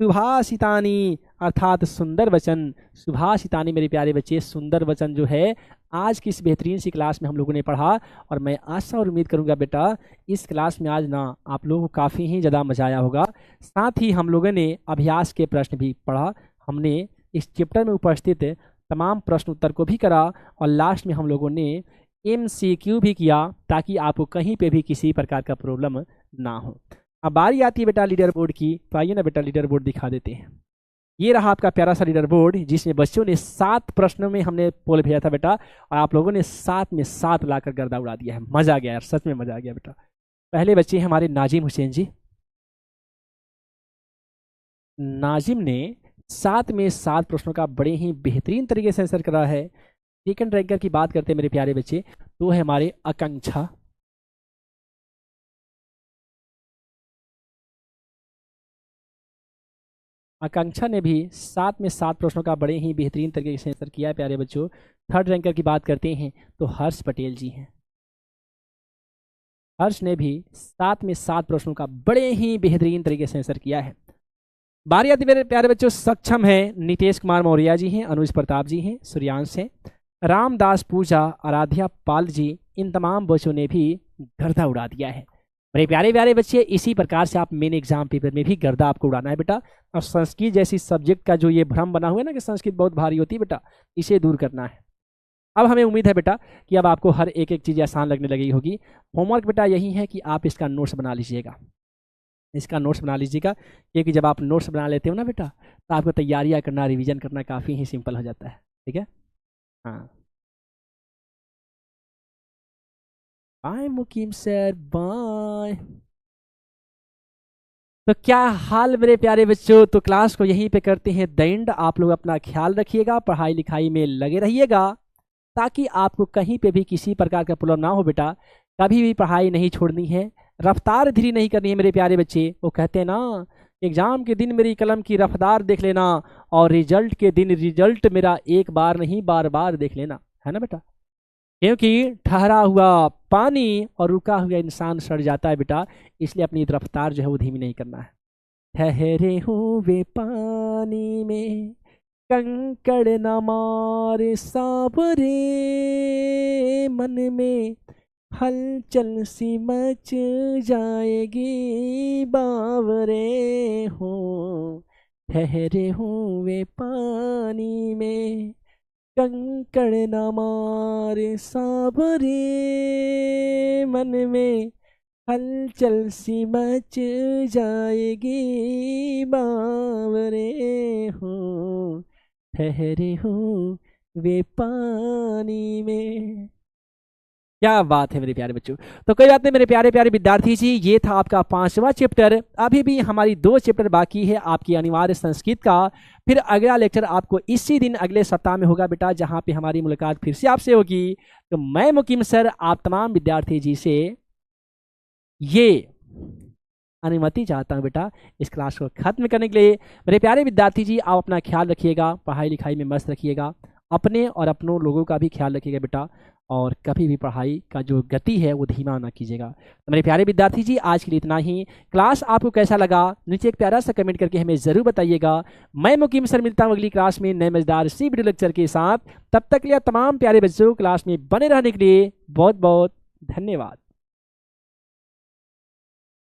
सुभाषितानि अर्थात सुंदर वचन। सुभाषितानि मेरे प्यारे बच्चे, सुंदर वचन जो है आज की इस बेहतरीन सी क्लास में हम लोगों ने पढ़ा। और मैं आशा और उम्मीद करूंगा बेटा इस क्लास में आज ना आप लोगों को काफ़ी ही ज़्यादा मजा आया होगा। साथ ही हम लोगों ने अभ्यास के प्रश्न भी पढ़ा, हमने इस चैप्टर में उपस्थित तमाम प्रश्न उत्तर को भी करा, और लास्ट में हम लोगों ने MCQ भी किया ताकि आपको कहीं पे भी किसी प्रकार का प्रॉब्लम ना हो। अब बारी आती है बेटा लीडर बोर्ड की, तो आइए ना बेटा लीडर बोर्ड दिखा देते हैं। ये रहा आपका प्यारा सा लीडर बोर्ड, जिसमें बच्चों ने 7 प्रश्नों में हमने पोल भेजा था बेटा, और आप लोगों ने 7 में 7 लाकर गर्दा उड़ा दिया है। मजा आ गया यार, सच में मजा आ गया बेटा। पहले बच्चे हमारे नाजिम हुसैन जी। नाजिम ने 7 में 7 प्रश्नों का बड़े ही बेहतरीन तरीके से आंसर करा है। सेकंड रैंकर की बात करते हैं मेरे प्यारे बच्चे, तो है हमारे आकांक्षा। आकांक्षा ने भी 7 में 7 प्रश्नों का बड़े ही बेहतरीन तरीके से आंसर किया है प्यारे बच्चों। थर्ड रैंकर की बात करते हैं तो हर्ष पटेल जी हैं। हर्ष ने भी 7 में 7 प्रश्नों का बड़े ही बेहतरीन तरीके से आंसर किया है। बारी आती मेरे प्यारे बच्चों, सक्षम है नीतीश कुमार मौर्य जी हैं, अनुज प्रताप जी हैं, सूर्यांश हैं, रामदास पूजा, आराध्या पाल जी, इन तमाम बच्चों ने भी गर्दा उड़ा दिया है। मेरे प्यारे प्यारे बच्चे, इसी प्रकार से आप मेन एग्जाम पेपर में भी गर्दा आपको उड़ाना है बेटा। और संस्कृत जैसी सब्जेक्ट का जो ये भ्रम बना हुआ है ना कि संस्कृत बहुत भारी होती है बेटा, इसे दूर करना है। अब हमें उम्मीद है बेटा कि अब आपको हर एक एक चीज़ आसान लगने लगी होगी। होमवर्क बेटा यही है कि आप इसका नोट्स बना लीजिएगा, इसका नोट्स बना लीजिएगा, क्योंकि जब आप नोट्स बना लेते हो ना बेटा तो आपको तैयारियां करना, रिवीजन करना काफ़ी ही सिंपल हो जाता है। ठीक है, हाँ। बाय मुकीम सर, बाय। तो क्या हाल मेरे प्यारे बच्चों, तो क्लास को यहीं पे करते हैं द एंड। आप लोग अपना ख्याल रखिएगा, पढ़ाई लिखाई में लगे रहिएगा, ताकि आपको कहीं पे भी किसी प्रकार का प्रॉब्लम ना हो बेटा। कभी भी पढ़ाई नहीं छोड़नी है, रफ्तार धीरे नहीं करनी है मेरे प्यारे बच्चे। वो कहते हैं ना, एग्जाम के दिन मेरी कलम की रफ्तार देख लेना, और रिजल्ट के दिन रिजल्ट मेरा एक बार नहीं बार बार देख लेना, है ना बेटा। क्योंकि ठहरा हुआ पानी और रुका हुआ इंसान सड़ जाता है बेटा, इसलिए अपनी रफ्तार जो है वो धीमी नहीं करना है। ठहरे हुए पानी में कंकड़ न मारे सावरे, मन में हलचल सी मच जाएगी बावरे हो। ठहरे हुए पानी में कंकड़ न मारे सावरे, मन में हलचल सी मच जाएगी बावरे हो। ठहरे हो वे पानी में। क्या बात है मेरे प्यारे बच्चों। तो कोई बात नहीं मेरे प्यारे प्यारे विद्यार्थी जी, ये था आपका 5वां चैप्टर। अभी भी हमारी 2 चैप्टर बाकी है आपकी अनिवार्य संस्कृत का। फिर अगला लेक्चर आपको इसी दिन अगले सप्ताह में होगा बेटा, जहां पे हमारी मुलाकात फिर से आपसे होगी। तो मैं मुकीम सर आप तमाम विद्यार्थी जी से ये अनुमति चाहता हूं बेटा इस क्लास को खत्म करने के लिए। मेरे प्यारे विद्यार्थी जी, आप अपना ख्याल रखिएगा, पढ़ाई लिखाई में मस्त रखिएगा, अपने और अपनों लोगों का भी ख्याल रखिएगा बेटा, और कभी भी पढ़ाई का जो गति है वो धीमा ना कीजिएगा। तो मेरे प्यारे विद्यार्थी जी, आज के लिए इतना ही। क्लास आपको कैसा लगा नीचे एक प्यारा सा कमेंट करके हमें ज़रूर बताइएगा। मैं मुकीम सर मिलता हूँ अगली क्लास में नए मजेदार सी वीडियो लेक्चर के साथ। तब तक के लिए तमाम प्यारे बच्चों क्लास में बने रहने के लिए बहुत बहुत धन्यवाद।